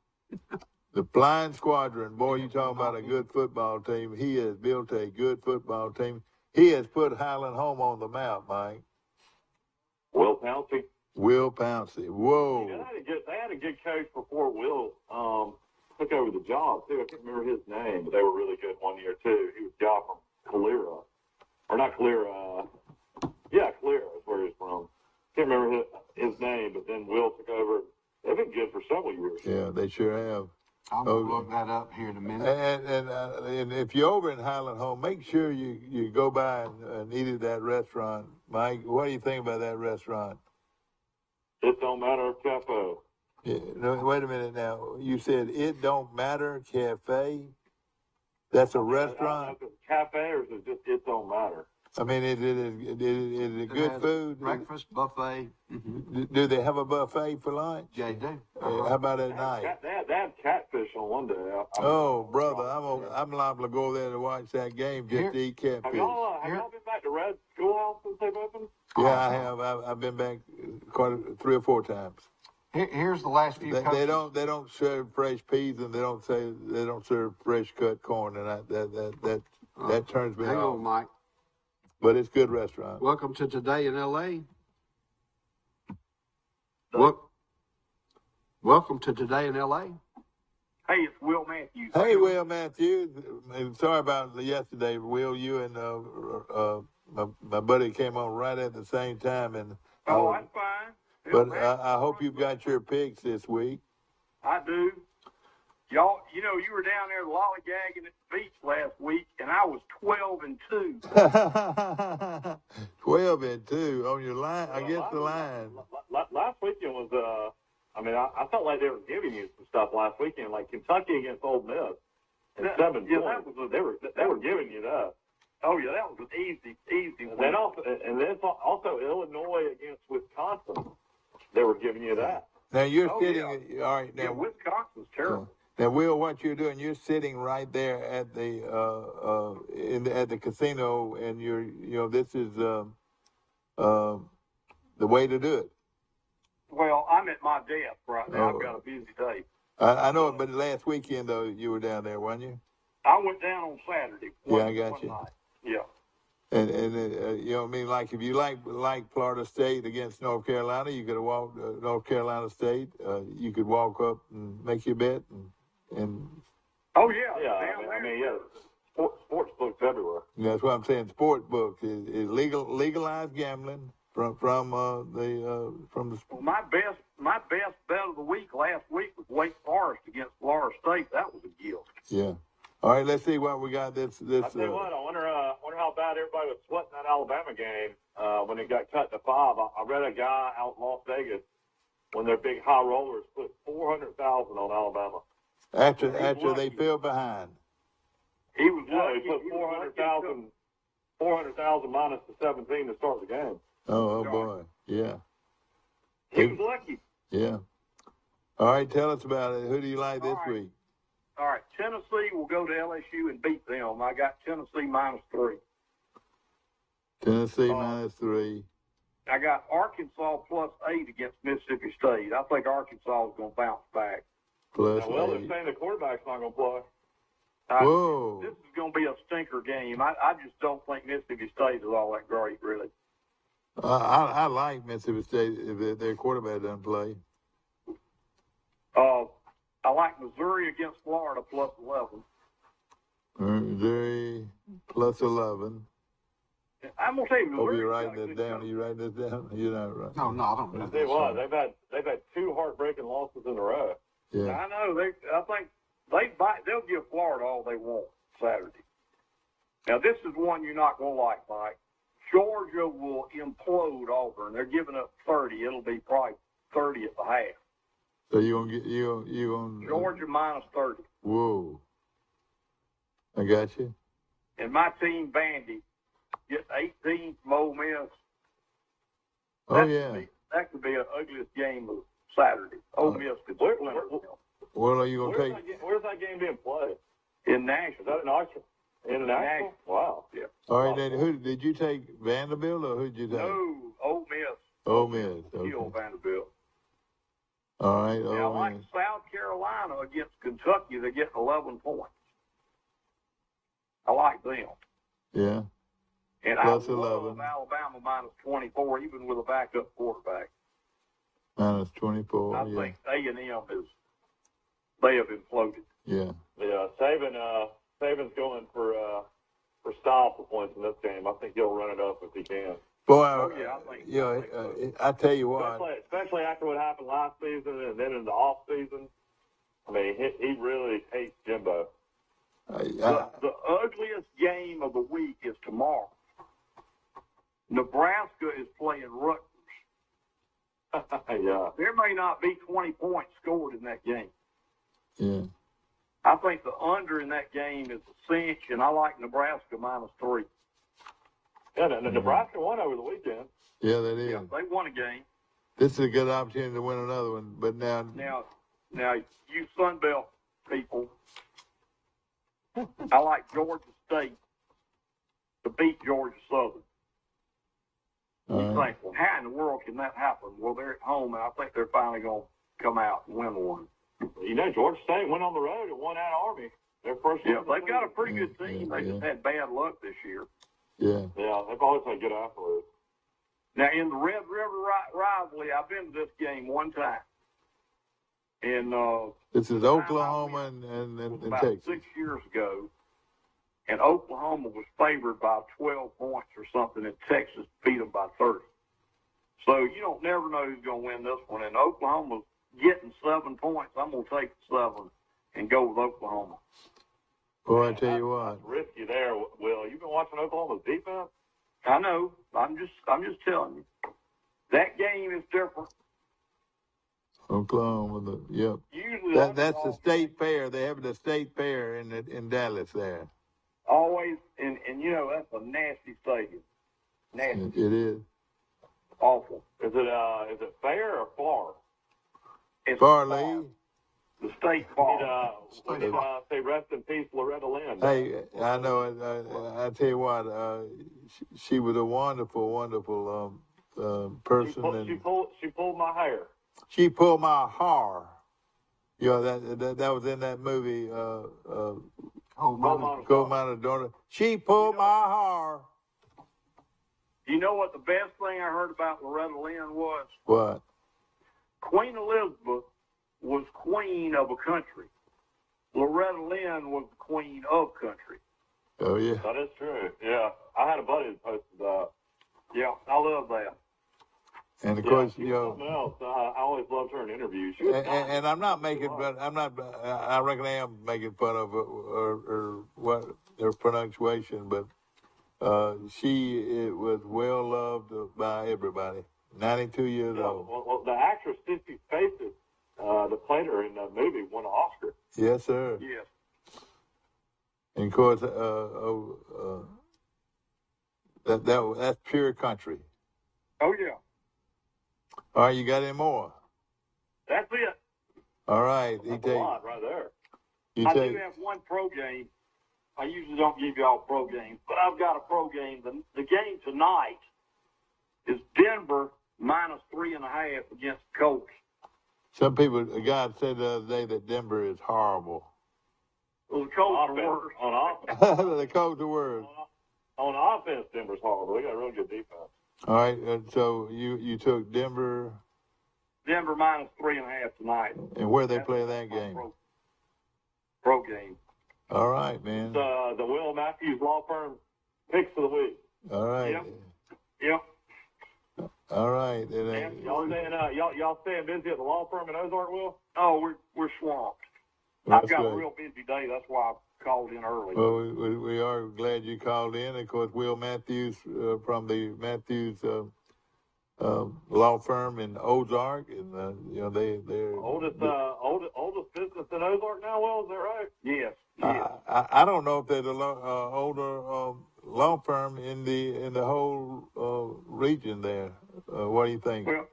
The Flying Squadron, boy, you talking about a good football team. He has built a good football team. He has put Highland Home on the map, Mike. Will Pouncey. Will Pouncey. Whoa. They had a good coach before Will took over the job, too. I can't remember his name, but they were really good one year, too. He was a guy from Calera. Or not Calera. Calera is where he's from. Can't remember his name, but then Will took over. They've been good for several years. Yeah, they sure have. I'm going to look that up here in a minute. And if you're over in Highland Home, make sure you go by and eat at that restaurant. Mike, what do you think about that restaurant? It Don't Matter Cafe. Yeah, no, wait a minute now. You said It Don't Matter Cafe? That's a restaurant? I don't know if it's a cafe or is it just It Don't Matter? I mean, is it good food? Breakfast, buffet. Mm-hmm. Do they have a buffet for lunch? Yeah, they do. How about at night? They had catfish on one day. Brother, I'm liable to go over there to watch that game just to eat catfish. Have y'all been back to Red Schoolhouse since they've opened? Yeah, I have. I've been back quite 3 or 4 times. Here's the last few. They don't serve fresh peas, and they don't serve fresh cut corn, and that turns me off. Hang on, Mike. But it's a good restaurant. Welcome to Today in L.A. Welcome to Today in L.A. Hey, it's Will Matthews. Hey, Will Matthews. Sorry about yesterday, Will. You and my buddy came on right at the same time. And that's fine. But I hope you've got your picks this week. I do. Y'all, you were down there lollygagging at the beach last week, and I was 12-2. 12-2 on your line against the line. Last weekend was, I felt like they were giving you some stuff last weekend, like Kentucky against Ole Miss. And 7 points. They were giving you that. Oh yeah, that was an easy. And then also Illinois against Wisconsin. They were giving you that. Now you're sitting. All right. Now Wisconsin's terrible. Now, Will, what you're doing, you're sitting right there at the at the casino, and this is the way to do it. Well, I'm at my desk right now. Oh. I've got a busy day. I know it, but last weekend, though, you were down there, weren't you? I went down on Saturday. I got you. Night. Yeah. And you know what I mean? Like, if you like Florida State against North Carolina, you could have walked North Carolina State. You could walk up and make your bet. And Oh, yeah. Yeah. Sports books everywhere. that's what I'm saying. Sports books is legalized gambling from the. Well, my best bet of the week last week was Wake Forest against Florida State. That was a gift. Yeah. All right, let's see what we got. This. I tell you what, I wonder how bad everybody was sweating that Alabama game when it got cut to 5. I read a guy out in Las Vegas when their big high rollers put $400,000 on Alabama After they fell behind. He was lucky. He put 400,000 minus the 17 to start the game. Oh boy, yeah. He was lucky. Yeah. All right, tell us about it. Who do you like this week? All right, Tennessee will go to LSU and beat them. I got Tennessee -3. Tennessee -3. I got Arkansas +8 against Mississippi State. I think Arkansas is going to bounce back. +8. They're saying the quarterback's not going to play. Whoa. This is going to be a stinker game. I just don't think Mississippi State is all that great, really. I like Mississippi State if their quarterback doesn't play. I like Missouri against Florida +11. Missouri +11. I'm gonna tell you, Hope Missouri. you're writing this down. Are you writing this down? You're not right. No, I don't know. I tell you what, they've had 2 heartbreaking losses in a row. Yeah. I know. I think they'll give Florida all they want Saturday. Now this is one you're not gonna like, Mike. Georgia will implode Auburn. They're giving up 30. It'll be probably 30 at the half. So you gonna get you gonna Georgia -30. Whoa. I got you. And my team, Vandy, gets 18 from Ole Miss. Oh yeah. That could be the ugliest game of Saturday. Ole Miss could split them. What are you gonna take? Where's that game being played? In Nashville. Is that in Oxford? In Nashville? Wow. Yeah. All right, then who did you take? Vanderbilt or who'd you take? No, Ole Miss. Ole Miss. Okay. Kill Vanderbilt. All right, Now, Ole like Miss. South Carolina against Kentucky, they're getting 11 points. I like them. Yeah. And Plus I love 11. Alabama -24, even with a backup quarterback. -24. I Yeah. think A&M they have imploded. Yeah. Yeah, Saban's going for style for points in this game. I think he'll run it up if he can. Boy, I think I tell you what. Especially after what happened last season and then in the off season. I mean, he really hates Jimbo. The ugliest game of the week is tomorrow. Nebraska is playing Rutgers. Yeah. There may not be 20 points scored in that game. Yeah. I think the under in that game is a cinch, and I like Nebraska -3. Yeah, Nebraska won over the weekend. Yeah, that is. Yeah, they won a game. This is a good opportunity to win another one, but now. Now, you Sun Belt people, I like Georgia State to beat Georgia Southern. You think, well, how in the world can that happen? Well, they're at home, and I think they're finally going to come out and win one. You know, Georgia State went on the road and won at Army. Their first. Yeah, they've got a pretty good team. They just had bad luck this year. Yeah. Yeah, they've always had good athletes. Now, in the Red River rivalry, I've been to this game one time. And this is Oklahoma and about Texas. 6 years ago. And Oklahoma was favored by 12 points or something, and Texas beat them by 30. So you don't never know who's going to win this one. And Oklahoma's getting 7 points. I'm going to take 7 and go with Oklahoma. Boy, I tell you what. That's risky there, Will. You've been watching Oklahoma's defense? I know. I'm just telling you. That game is different. Oklahoma, yep. Usually That's the state fair. They have the state fair in Dallas there. Always, and you know, that's a nasty stadium. Nasty. It is. Awful. Is it fair or far? It's Farley. The state bar. Say rest in peace, Loretta Lynn. Hey, I know. I tell you what. She was a wonderful, wonderful person. She pulled my hair. She pulled my hair. You know, that was in that movie, Gold Miner's Daughter. She pulled my hair. You know what the best thing I heard about Loretta Lynn was? What? Queen Elizabeth was queen of a country. Loretta Lynn was the queen of country. Oh, yeah. That is true. Yeah. I had a buddy that posted that. Yeah, I love that. And of course, you know, something else. I always loved her in interviews. And I'm not making, but I reckon I am making fun of or what their pronunciation, but she was well loved by everybody. 92 years old. Well, the actress Sissy Spacek, that played her in the movie, won an Oscar. Yes, sir. Yes. And of course, that's pure country. Oh, yeah. All right, you got any more? That's it. All right. That's a lot right there. I do have one pro game. I usually don't give y'all pro games, but I've got a pro game. The game tonight is Denver -3.5 against the Colts. Some people, a guy said the other day that Denver is horrible. Well, the Colts are worse. On offense. The Colts are worse. On offense, Denver's horrible. They got a real good defense. All right, so you took Denver. Denver -3.5 tonight. And where they play that game? Pro game. All right, man. The Will Matthews Law Firm picks for the week. All right. Yep. All right. Y'all staying busy at the law firm in Ozark, Will? Oh, we're swamped. I've got a real busy day. That's why I called in early. Well, we are glad you called in. Of course, Will Matthews from the Matthews law firm in Ozark, and they're oldest business in Ozark now. Will, is that right? Yes. I don't know if there's a older law firm in the whole region there. What do you think? Well,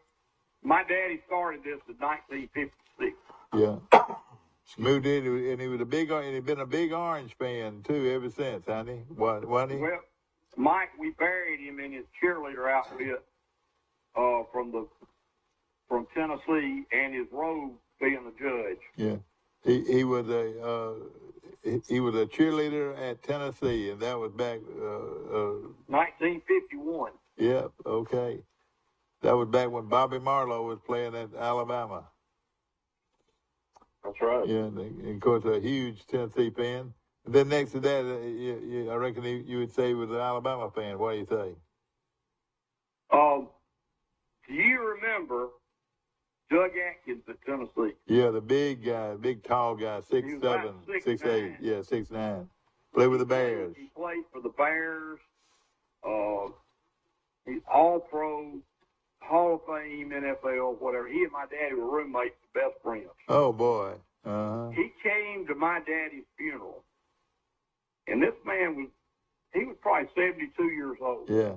my daddy started this in 1956. Yeah. Moved in, and he was he'd been a big Orange fan too ever since, hasn't he? Wasn't he? Well, Mike, we buried him in his cheerleader outfit from Tennessee, and his robe being the judge. Yeah, he was a cheerleader at Tennessee, and that was back 1951. Yeah, okay. That was back when Bobby Marlowe was playing at Alabama. That's right. Yeah, and of course, a huge Tennessee fan. And then next to that, I reckon you would say he was an Alabama fan. What do you say? Do you remember Doug Atkins at Tennessee? Yeah, the big guy, big tall guy, 6'7", 6'8", yeah, 6'9". Played with the Bears. He played for the Bears. He's all-pro, Hall of Fame, NFL, whatever. He and my daddy were roommates, best friends. Oh, boy. Uh-huh. He came to my daddy's funeral, and this man he was probably 72 years old. Yeah.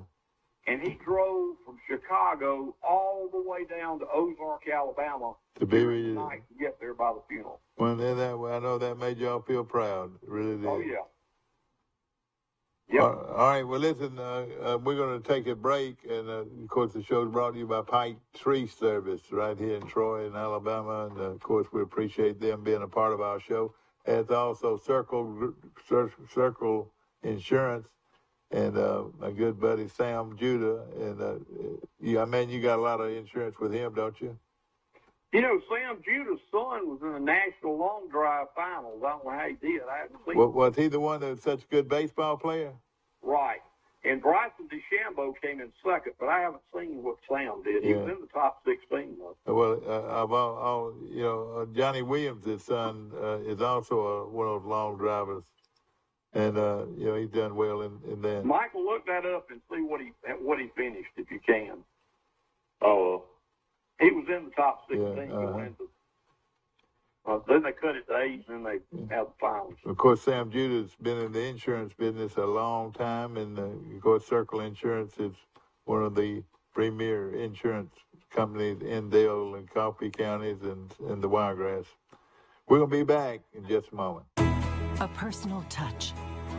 And he drove from Chicago all the way down to Ozark, Alabama to be with you tonight to get there by the funeral. Well, then I know that made y'all feel proud. It really did. Oh, yeah. Yep. All right. Well, listen, we're going to take a break. And, of course, the show's brought to you by Pike Tree Service right here in Troy in Alabama. And, of course, we appreciate them being a part of our show. It's also Circle Insurance and my good buddy Sam Judah. And, you got a lot of insurance with him, don't you? You know, Sam Judah's son was in the National Long Drive Finals. I don't know how he did. I haven't seen him. Was he the one that was such a good baseball player? Right. And Bryson DeChambeau came in second, but I haven't seen what Sam did. He was in the top 16, though. Well, Johnny Williams' son is also one of those long drivers. And, he's done well in that. Michael, look that up and see what he finished, if you can. Oh, he was in the top 16. Yeah, then they cut it to 8, and then they have the finals. Of course, Sam Judah's been in the insurance business a long time, and of course, Circle Insurance is one of the premier insurance companies in Dale and Coffee counties and the Wiregrass. We're going to be back in just a moment. A personal touch,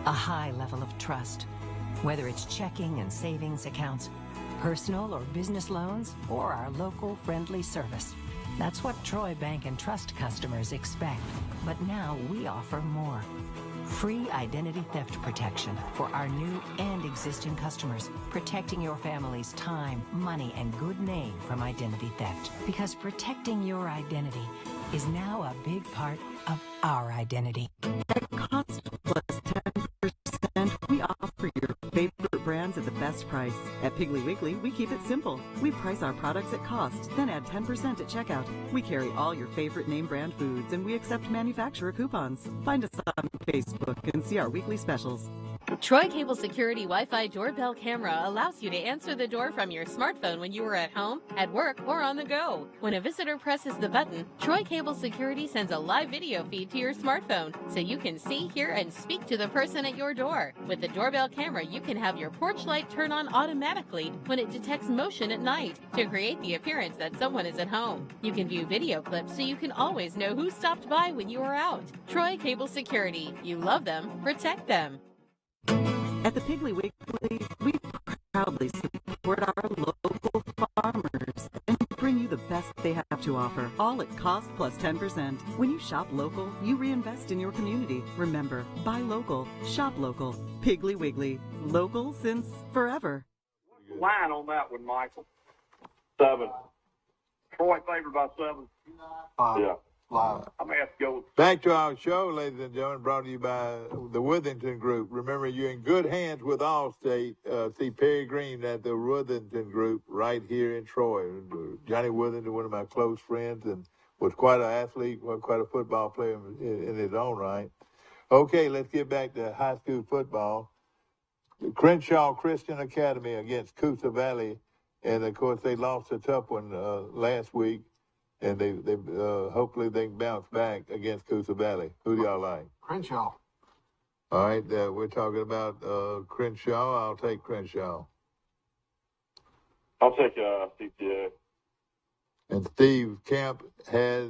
a high level of trust, whether it's checking and savings accounts personal or business loans, or our local friendly service. That's what Troy Bank and Trust customers expect. But now we offer more. Free identity theft protection for our new and existing customers, protecting your family's time, money, and good name from identity theft. Because protecting your identity is now a big part of our identity. At cost plus 10%, we offer your favorite brands at the best price. At Piggly Wiggly, we keep it simple. We price our products at cost, then add 10% at checkout. We carry all your favorite name brand foods, and we accept manufacturer coupons. Find us on Facebook and see our weekly specials. Troy Cable Security Wi-Fi doorbell camera allows you to answer the door from your smartphone when you are at home, at work, or on the go. When a visitor presses the button, Troy Cable Security sends a live video feed to your smartphone so you can see, hear, and speak to the person at your door. With the doorbell camera, you can have your porch light turn on automatically when it detects motion at night to create the appearance that someone is at home. You can view video clips so you can always know who stopped by when you are out. Troy Cable Security. You love them, protect them. At the Piggly Wiggly, we proudly support our local farmers and bring you the best they have to offer, all at cost plus 10%. When you shop local, you reinvest in your community. Remember, buy local, shop local. Piggly Wiggly, local since forever. Line on that one, Michael. 7. Troy favored by 7. Yeah. Live. I'm going to have to go. Back to our show, ladies and gentlemen, brought to you by the Worthington Group. Remember, you're in good hands with Allstate. See Perry Green at the Worthington Group right here in Troy. Johnny Worthington, one of my close friends, and was quite an athlete, quite a football player in his own right. Okay, let's get back to high school football. Crenshaw Christian Academy against Coosa Valley, and of course they lost a tough one last week. And they hopefully they can bounce back against Coosa Valley. Who do y'all like? Crenshaw. All right, we're talking about Crenshaw. I'll take Crenshaw. I'll take CCA. And Steve Camp has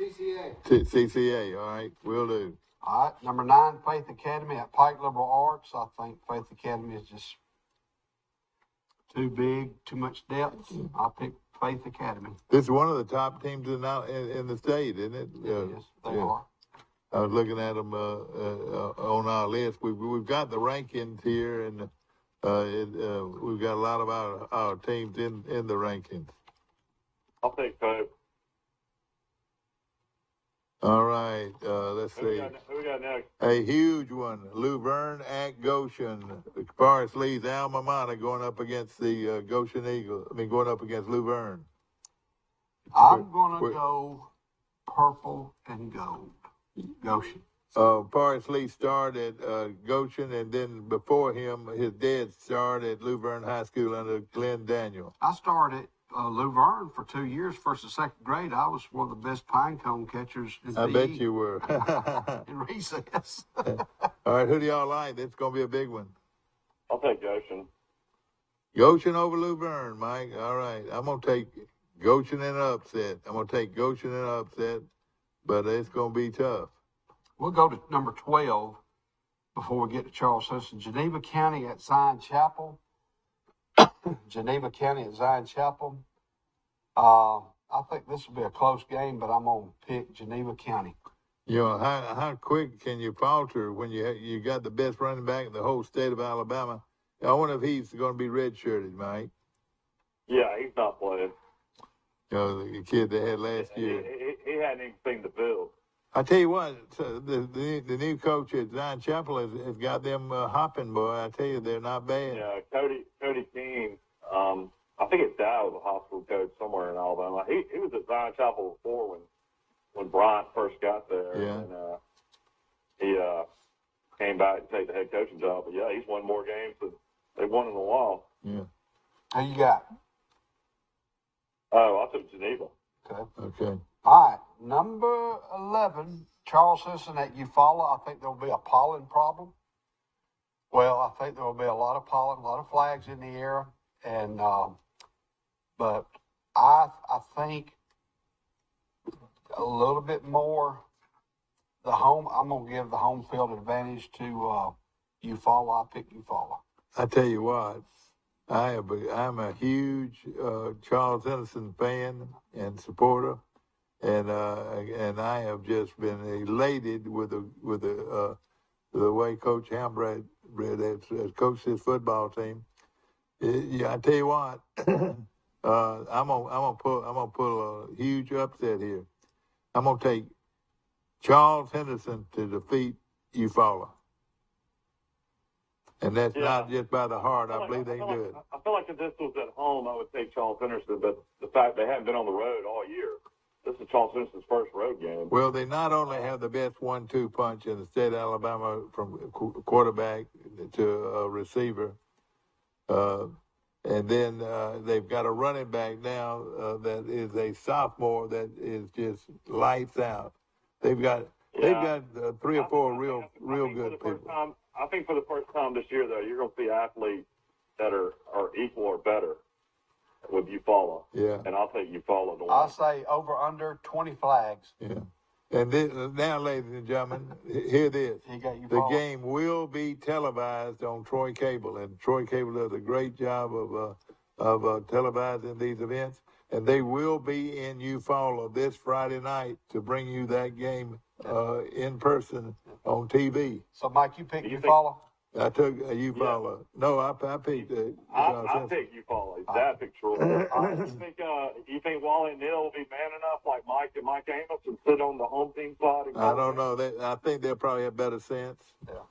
CCA. CCA. All right, will do. All right, number 9, Faith Academy at Pike Liberal Arts. I think Faith Academy is just too big, too much depth. I'll pick Faith Academy. This is one of the top teams in the state, isn't it? Yes, they are. I was looking at them on our list. We've got the rankings here, and we've got a lot of our teams in the rankings. I'll take Pope. All right, let's see. Who we got next? A huge one, Luverne at Goshen. Forest Lee's alma mater going up against the Goshen Eagles. Going up against Luverne. I'm going to go purple and gold. Goshen. Forest Lee started at Goshen, and then before him, his dad started at Luverne High School under Glenn Daniel. I started Luverne for 2 years, first and second grade. I was one of the best pine cone catchers in I bet you were. in recess. All right, who do y'all like? It's going to be a big one. I'll take Goshen. Goshen over Luverne, Mike. All right, I'm going to take Goshen in an upset. But it's going to be tough. We'll go to number 12 before we get to Charles Simpson. Geneva County at Zion Chapel. Geneva County at Zion Chapel. I think this will be a close game, but I'm going to pick Geneva County. You know, how quick can you falter when you got the best running back in the whole state of Alabama? I wonder if he's going to be redshirted, Mike. Yeah, he's not playing. You know, the kid they had last year. He hadn't even seen the field. I tell you what, the new coach at Zion Chapel has got them hopping, boy. I tell you, they're not bad. Yeah, Cody King. I think his dad was a hospital coach somewhere in Alabama. He was at Zion Chapel before when Bryant first got there. Yeah. And he came back to take the head coaching job. But yeah, he's won more games than they've won in a while. Yeah. Who you got? Oh, I took Geneva. Okay. All right, number 11, Charles Simpson at Ucla. I think there will be a pollen problem. Well, I think there will be a lot of pollen, a lot of flags in the air, and but I think a little bit more the home. I'm going to give the home field advantage to Ucla. I pick Ucla. I tell you what, I'm a huge Charles Henderson fan and supporter, and I have just been elated with the way Coach Hambrad has coached his football team. Yeah, I tell you what, I'm gonna pull a huge upset here. I'm gonna take Charles Henderson to defeat Eufaula. And that's not just by the heart. I believe they can do it. I feel like if this was at home, I would take Charles Henderson, but the fact they haven't been on the road all year, this is Charles Henderson's first road game. Well, they not only have the best 1-2 punch in the state of Alabama from quarterback to receiver, and then they've got a running back now that is a sophomore that is just lights out. They've got 3 or 4 real good people. I think for the first time this year, though, you're going to see athletes that are equal or better with Ucla. Yeah. And I'll take Ucla to win. I'll say over under 20 flags. Yeah. And this, now, ladies and gentlemen, hear this. The game will be televised on Troy Cable, and Troy Cable does a great job of televising these events. And they will be in Eufaula this Friday night to bring you that game in person on TV. So, Mike, you picked Eufaula? I took Eufaula. Yeah. No, I picked I picked Eufaula. Dad picked Troy. You think Wally Neal will be man enough like Mike and Mike Amos and sit on the home team side? I don't know. I think they'll probably have better sense. Yeah.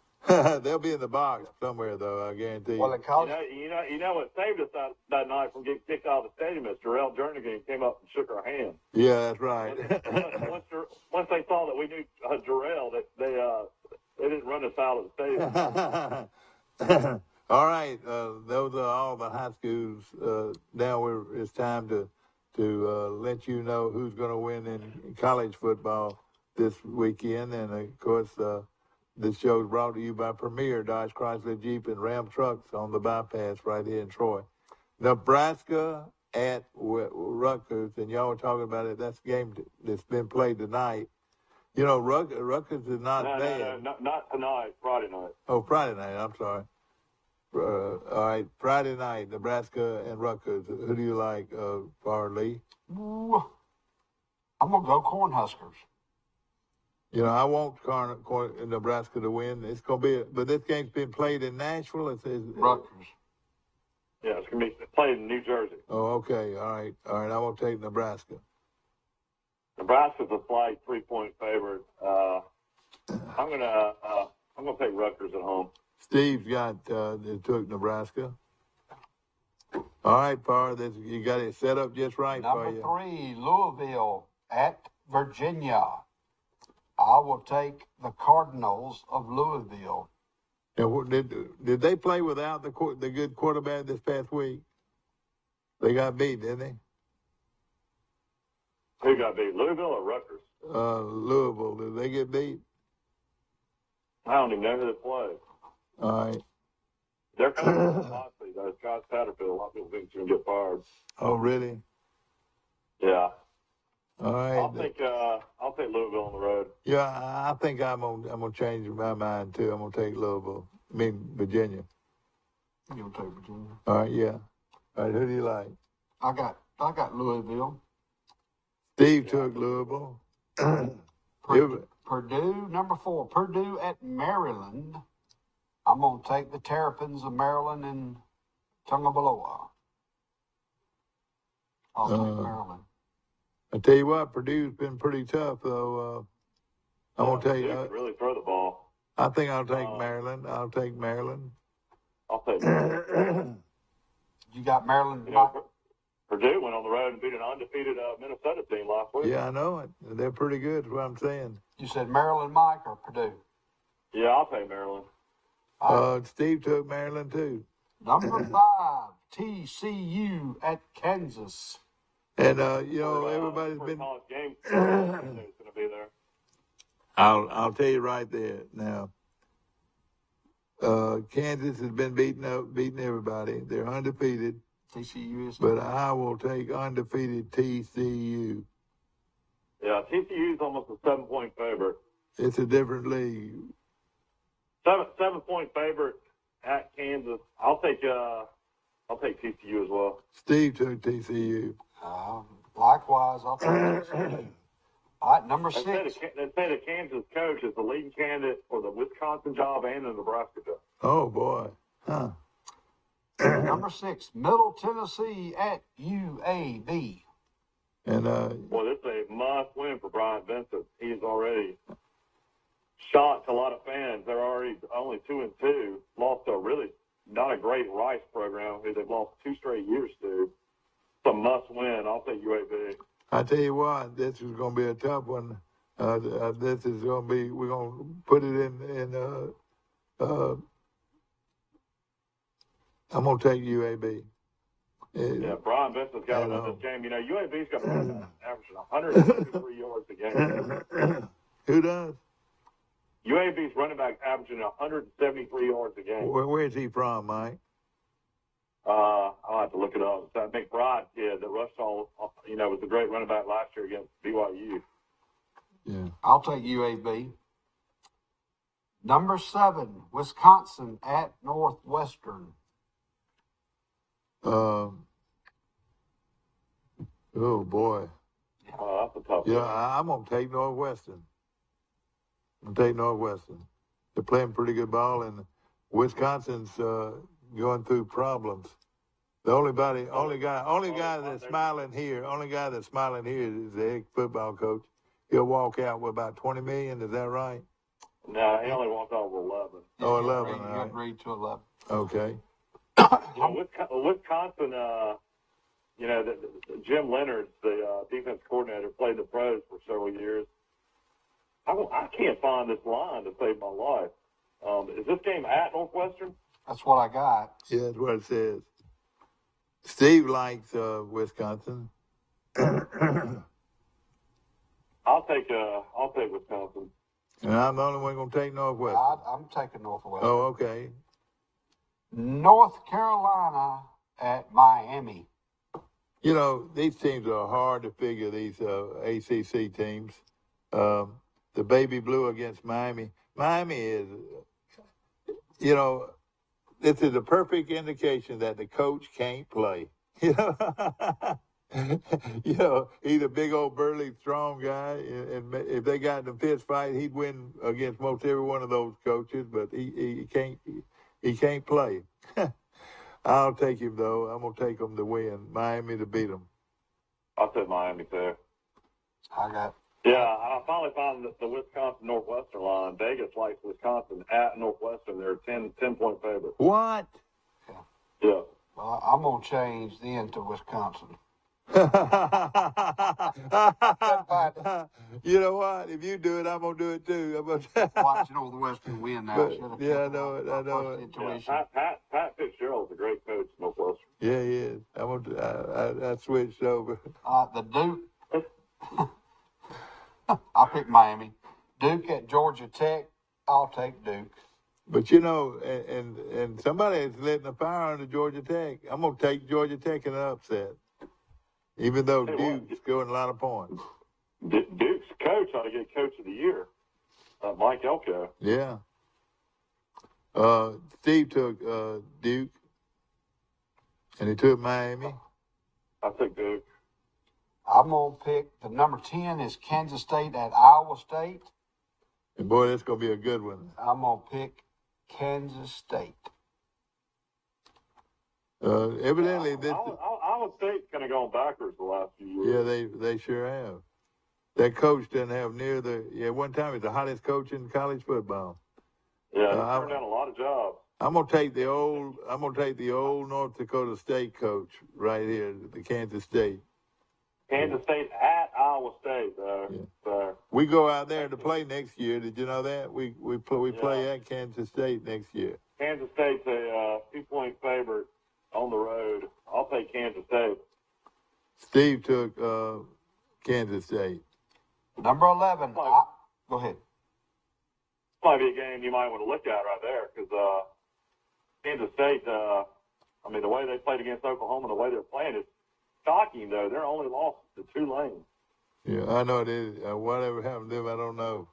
They'll be in the box somewhere, though, I guarantee you. Well, you know what saved us that night from getting kicked out of the stadium is Jarrell Jernigan came up and shook our hand. Yeah, that's right. Once they saw that we knew Jarrell, they didn't run us out of the stadium. All right, those are all the high schools. Now it's time to let you know who's going to win in college football this weekend, and of course. This show is brought to you by Premier Dodge Chrysler Jeep and Ram Trucks on the bypass right here in Troy. Nebraska at Rutgers, and y'all were talking about it. That's a game that's been played tonight. You know, Rutgers is not bad. No, not tonight. Friday night. Oh, Friday night. I'm sorry. All right, Friday night, Nebraska and Rutgers. Who do you like, Farley? I'm going to go Cornhuskers. You know, I want Nebraska to win. It's going to be, but this game's been played in Nashville. Rutgers. Yeah, it's going to be played in New Jersey. Oh, okay. All right. I won't take Nebraska. Nebraska's a slight 3-point favorite. I'm gonna take Rutgers at home. Steve's took Nebraska. All right, Par, you got it set up just right for you. Number 3, Louisville at Virginia. I will take the Cardinals of Louisville. And did they play without the good quarterback this past week? They got beat, didn't they? Who got beat, Louisville or Rutgers? Louisville. Did they get beat? I don't even know who they played. All right. They're kind of honestly, though. Scott Satterfield, a lot of people think he's going to get fired. Oh, really? Yeah. All right. I'll take Louisville on the road. Yeah, I think I'm gonna change my mind too. I'm gonna take Louisville. I mean Virginia. You're gonna take Virginia. All right, yeah. All right, who do you like? I got Louisville. Steve took Louisville. Purdue, number 4. Purdue at Maryland. I'm gonna take the Terrapins of Maryland and Tungabaloa. I'll take Maryland. I tell you what, Purdue's been pretty tough, though. I'm going to take... really throw the ball. I think I'll take Maryland. I'll take Maryland. I'll take Maryland. You got Maryland? Purdue went on the road and beat an undefeated Minnesota team last week. Yeah, I know it. They're pretty good, is what I'm saying. You said Maryland, Mike, or Purdue? Yeah, I'll take Maryland. Steve took Maryland, too. Number 5, TCU at Kansas. And, everybody's been... Game going to be there. I'll tell you right there now. Kansas has been beating everybody. They're undefeated. TCU is. But I will take undefeated TCU. Yeah, TCU is almost a 7-point favorite. It's a different league. 7-point favorite at Kansas. I'll take I'll take TCU as well. Steve took TCU. Likewise, I'll take TCU. All right, number 6. They say the Kansas coach is the leading candidate for the Wisconsin job and the Nebraska job. Oh, boy. Huh. Number 6, Middle Tennessee at UAB. And Well, this is a must-win for Brian Vincent. He's already shocked a lot of fans. They're already only 2-2. Lost a really not a great Rice program who they've lost 2 straight years to. It's a must-win. I'll take UAB. I tell you what, this is going to be a tough one. This is going to be. We're going to put it in. I'm going to take UAB. Yeah, Brian Vincent's got to win this game. You know, UAB's got to averaging 153 yards a game. Who does? UAB's running back averaging 173 yards a game. Where's he from, Mike? I'll have to look it up. So McBride kid that rushed all, was a great running back last year against BYU. Yeah. I'll take UAB. Number 7, Wisconsin at Northwestern. Oh, boy. That's a tough one. I'm going to take Northwestern. They're playing pretty good ball, and Wisconsin's going through problems. The only guy that's smiling here is the head football coach. He'll walk out with about $20 million. Is that right? No, he only walked out with 11. Oh, 11. You agreed to 11. Okay. Wisconsin, Jim Leonard, the defense coordinator, played the pros for several years. I can't find this line to save my life. Is this game at Northwestern? That's what I got. Yeah, that's what it says. Steve likes Wisconsin. I'll take Wisconsin. And I'm the only one going to take Northwestern. I'm taking Northwestern. Oh, okay. North Carolina at Miami. You know, these teams are hard to figure, these ACC teams. The baby blue against Miami. Miami is, this is a perfect indication that the coach can't play. He's a big old burly, strong guy, and if they got in a fist fight, he'd win against most every one of those coaches. But he can't play. I'll take him though. I'm gonna take him to win. Miami to beat them. I'll take Miami too. Yeah, I finally found the Wisconsin Northwestern line. Vegas likes Wisconsin at Northwestern. They're a 10-point favorite. What? Yeah. Well, I'm going to change then to Wisconsin. You know what? If you do it, I'm going to do it too. Watch Northwestern win now. Yeah, I know it. Yeah, Pat Fitzgerald's a great coach, Northwestern. Yeah, he is. I switched over. The Duke. I pick Miami. Duke at Georgia Tech. I'll take Duke. But and somebody is letting a fire under Georgia Tech. I'm going to take Georgia Tech in an upset, even though Duke's scoring a lot of points. Duke's coach ought to get Coach of the Year, Mike Elko. Yeah. Steve took Duke, and he took Miami. I took Duke. I'm going to pick the number 10 is Kansas State at Iowa State. And boy, that's going to be a good one. I'm going to pick Kansas State. Evidently, Iowa State's kind of gone backwards the last few years. Yeah, they sure have. That coach doesn't have near one time he's the hottest coach in college football. Yeah, he turned down a lot of jobs. I'm gonna take the old North Dakota State coach right here, the Kansas State. Kansas State at Iowa State, though. Yeah. So. We go out there to play next year. Did you know that? We play at Kansas State next year. Kansas State's a 2-point favorite on the road. I'll take Kansas State. Steve took Kansas State. Number 11. Go ahead. This might be a game you might want to look at right there because Kansas State, the way they played against Oklahoma, the way they're playing is shocking, though. They're only lost to Tulane. Yeah, I know it is. Whatever happened to them, I don't know.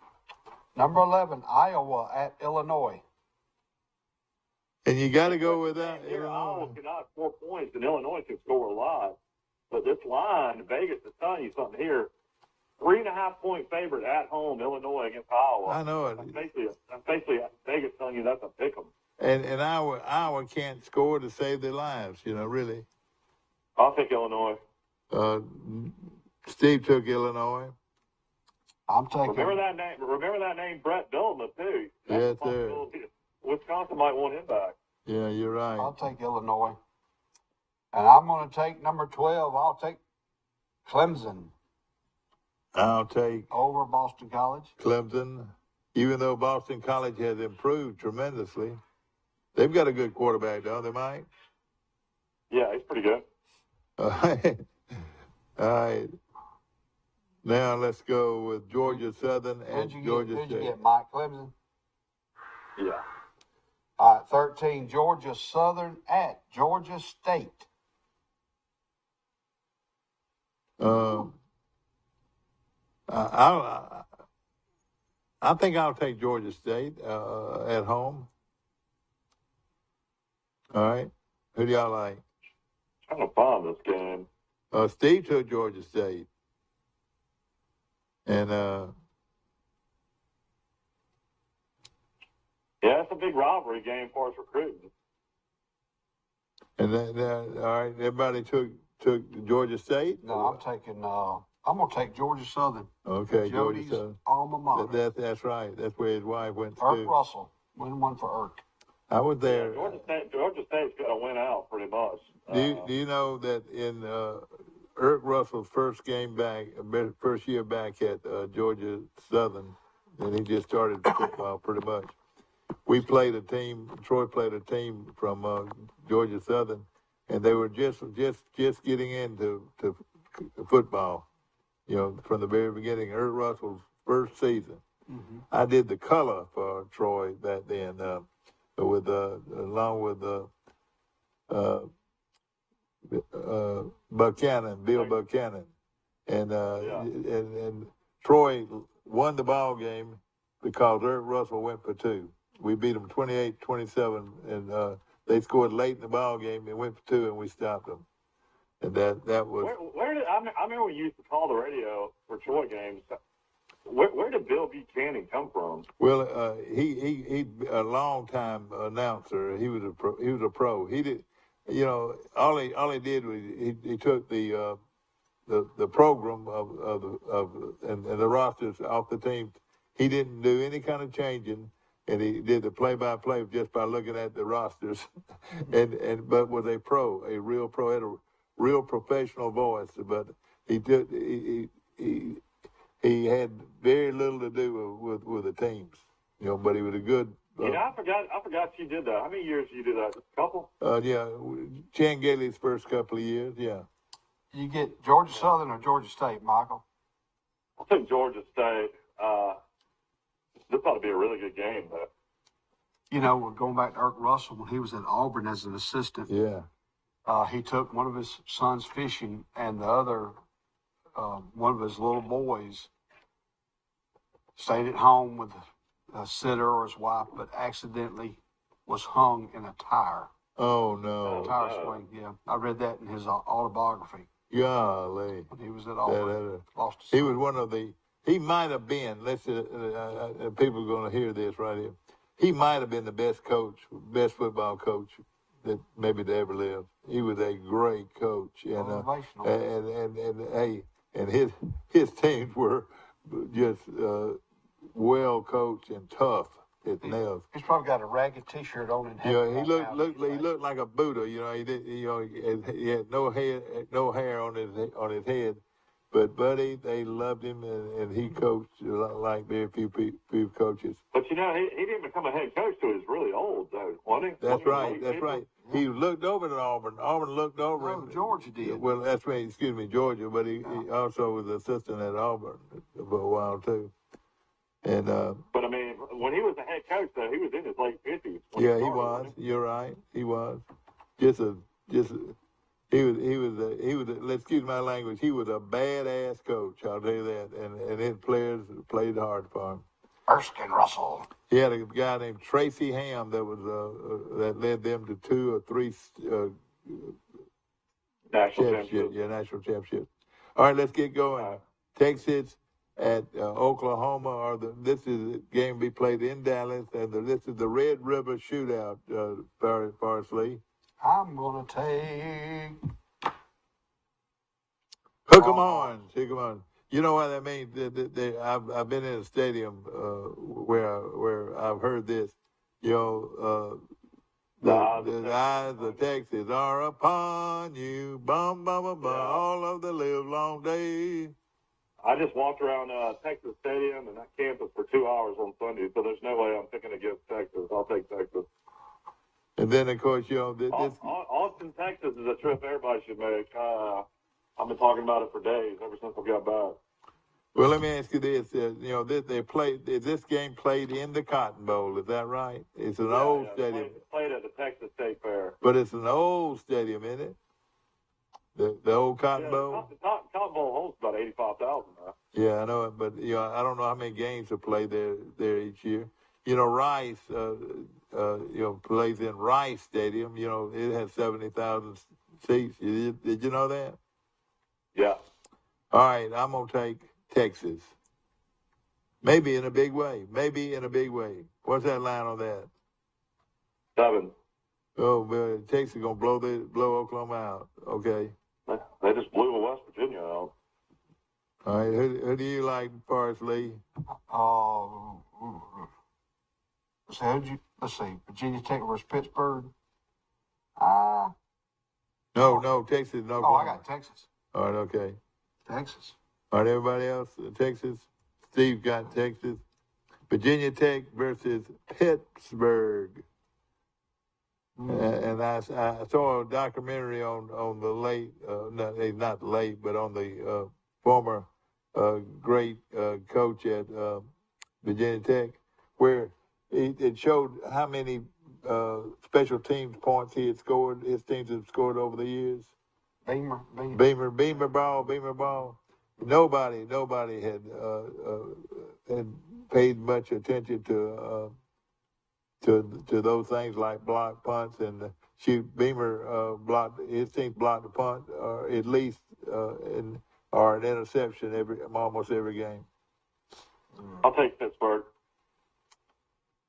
Number 11, Iowa at Illinois. And you got to go with that. Here, Iowa cannot score points, and Illinois can score a lot. But this line, Vegas is telling you something here. 3.5-point favorite at home, Illinois against Iowa. I know it. I'm basically Vegas telling you that's a pick 'em. And Iowa can't score to save their lives, really. I'll pick Illinois. Steve took Illinois. I'm taking. Remember that name, Brett Bielema, too. Yes, sir. Wisconsin might want him back. Yeah, you're right. I'll take Illinois. And I'm going to take number 12. I'll take Clemson. I'll take over Boston College. Clemson. Even though Boston College has improved tremendously, they've got a good quarterback, don't they, Mike? Yeah, he's pretty good. All right. Now let's go with Georgia Southern and Georgia State. Who'd you get, Mike? Clemson? Yeah. All right, 13, Georgia Southern at Georgia State. I think I'll take Georgia State at home. All right. Who do y'all like? I'm going to bomb this game. Steve took Georgia State. And yeah, it's a big rivalry game for us recruiting. And then, all right, everybody took Georgia State. No, I'm taking. I'm gonna take Georgia Southern. Okay, Jody's Georgia Southern. Alma mater. That's right. That's where his wife went to. Irk Russell, win one for Irk. I was there. Yeah, Georgia State's got to win out pretty much. Do you know that in Irk Russell's first year back at Georgia Southern, and he just started football pretty much. Troy played a team from Georgia Southern, and they were just getting into football, from the very beginning. Irk Russell's first season. Mm-hmm. I did the color for Troy back then, along with Buchanan, Bill Buchanan, and Troy won the ball game because Irk Russell went for two. We beat them 28-27, and they scored late in the ball game. They went for two, and we stopped them. And that was. I remember we used to call the radio for Troy games. Where did Bill Buchanan come from? Well, he a long time announcer. He was a pro. He did, all he did was he took the program and the rosters off the team. He didn't do any kind of changing, and he did the play-by-play just by looking at the rosters, but was a real pro, had a real professional voice. But he had very little to do with the teams, but he was a good. I forgot you did that. How many years did you do that? Just a couple? Yeah, Chan Gailey's first couple of years. Yeah. You get Georgia Southern or Georgia State, Michael? I'll take Georgia State. This ought to be a really good game, though. We're going back to Irk Russell when he was at Auburn as an assistant. Yeah. He took one of his sons fishing, and the other, one of his little boys, stayed at home with a sitter or his wife, but accidentally was hung in a tire. Oh, no. A tire swing, yeah. I read that in his autobiography. Golly. When he was at Auburn. He was one of the, he might have been, people are going to hear this right here. He might have been the best football coach that maybe they ever lived. He was a great coach. And his teams were just well coached and tough as nails. He's probably got a ragged T-shirt on. And he looked like a Buddha. He had no hair on his head. But Buddy, they loved him, and he coached like very few coaches. But he didn't become a head coach till he was really old, though, wasn't he? That's right. He looked over at Auburn. Auburn looked over him. Georgia did. Well, that's right. Georgia. But he also was assistant at Auburn for a while too. And but I mean, when he was a head coach, though, he was in his late 50s. Yeah, he was. You're right. He was. He was. Excuse my language. He was a badass coach. I'll tell you that. And his players played hard for him. Erskine Russell. He had a guy named Tracy Ham that was that led them to 2 or 3 National championship. championship. Yeah, national championship. All right, let's get going. Texas at Oklahoma. This is a game be played in Dallas, and this is the Red River Shootout. Forrest Lee. I'm gonna take. Hook 'em on. Hook 'em on. You know what I mean? I've been in a stadium where I've heard this. You know, the eyes of Texas are upon you. Bum, bum, bum, bum, all of the live long day. I just walked around Texas Stadium and that campus for 2 hours on Sunday, so there's no way I'm picking against Texas. I'll take Texas. And then, of course, you know, Austin, Texas is a trip everybody should make. I've been talking about it for days, ever since I got back. Well, let me ask you this: you know, this game played in the Cotton Bowl. Is that right? It's an old stadium. Played at the Texas State Fair. But it's an old stadium, isn't it? The old Cotton Bowl. The Cotton Bowl holds about 85,000. Yeah, I know it, but you know, I don't know how many games are played there each year. You know, Rice, plays in Rice Stadium. You know, it has 70,000 seats. Did you know that? Yeah. All right, I'm gonna take Texas. Maybe in a big way. What's that line on that? 7. Oh, man, Texas gonna blow Oklahoma out. Okay. They just blew West Virginia out. All right, who do you like, Forrest Lee? Let's see, Virginia Tech versus Pittsburgh. No, Texas, no. Oh, I got Texas. All right, okay. Texas. All right, everybody else, Texas. Steve got Texas. Virginia Tech versus Pittsburgh. And I saw a documentary on the late, not late, but on the former great coach at Virginia Tech, where it showed how many special teams points his teams have scored over the years. Beamer ball. Nobody had paid much attention to those things like block punts and shoot. Beamer his team blocked a punt or at least or an interception almost every game. I'll take Pittsburgh.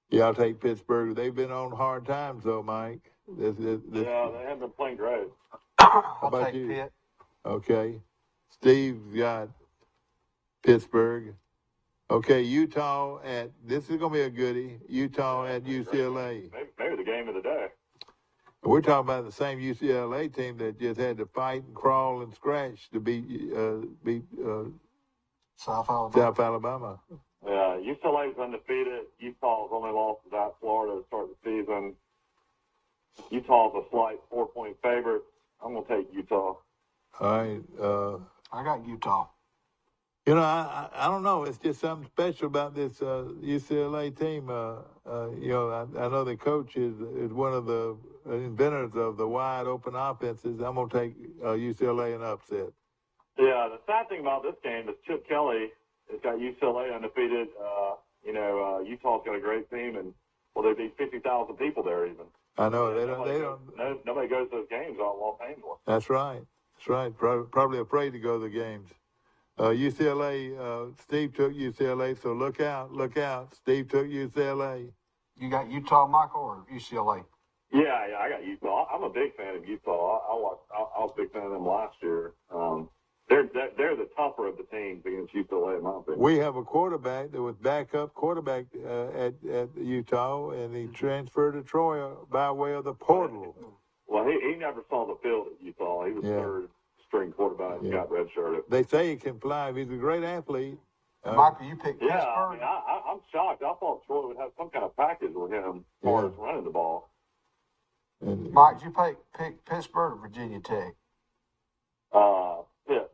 Yeah, I'll take Pittsburgh. They've been on hard times though, Mike. Yeah, they haven't been playing great. How about take you? Pitt. Okay. Steve's got Pittsburgh. Okay, Utah this is going to be a goodie. Utah at UCLA. Maybe the game of the day. We're talking about the same UCLA team that just had to fight and crawl and scratch to beat South Alabama. South Alabama. Yeah, UCLA's undefeated. Utah's only lost to that Florida to start the season. Utah's a slight 4-point favorite. I'm going to take Utah. All right. I got Utah. You know, I don't know. It's just something special about this UCLA team. You know, I know the coach is one of the inventors of the wide open offenses. I'm going to take UCLA in upset. Yeah, the sad thing about this game is Chip Kelly has got UCLA undefeated. Utah's got a great team, and there'd be 50,000 people there even. I know. They don't. Nobody goes to those games out in Los Angeles. That's right. Probably afraid to go to the games. UCLA, Steve took UCLA, so look out. Steve took UCLA. You got Utah, Michael, or UCLA? Yeah, I got Utah. I'm a big fan of Utah. I was a big fan of them last year. They're the tougher of the teams against UCLA, in my opinion. We have a quarterback that was backup quarterback at Utah, and he transferred to Troy by way of the portal. Well, he never saw the field at Utah. He was third string quarterback and got redshirted. They say he can fly. He's a great athlete. Michael, you picked Pittsburgh? Yeah, I'm shocked. I thought Troy would have some kind of package with him as far as running the ball. And, Mike, did you pick Pittsburgh or Virginia Tech? Pitt.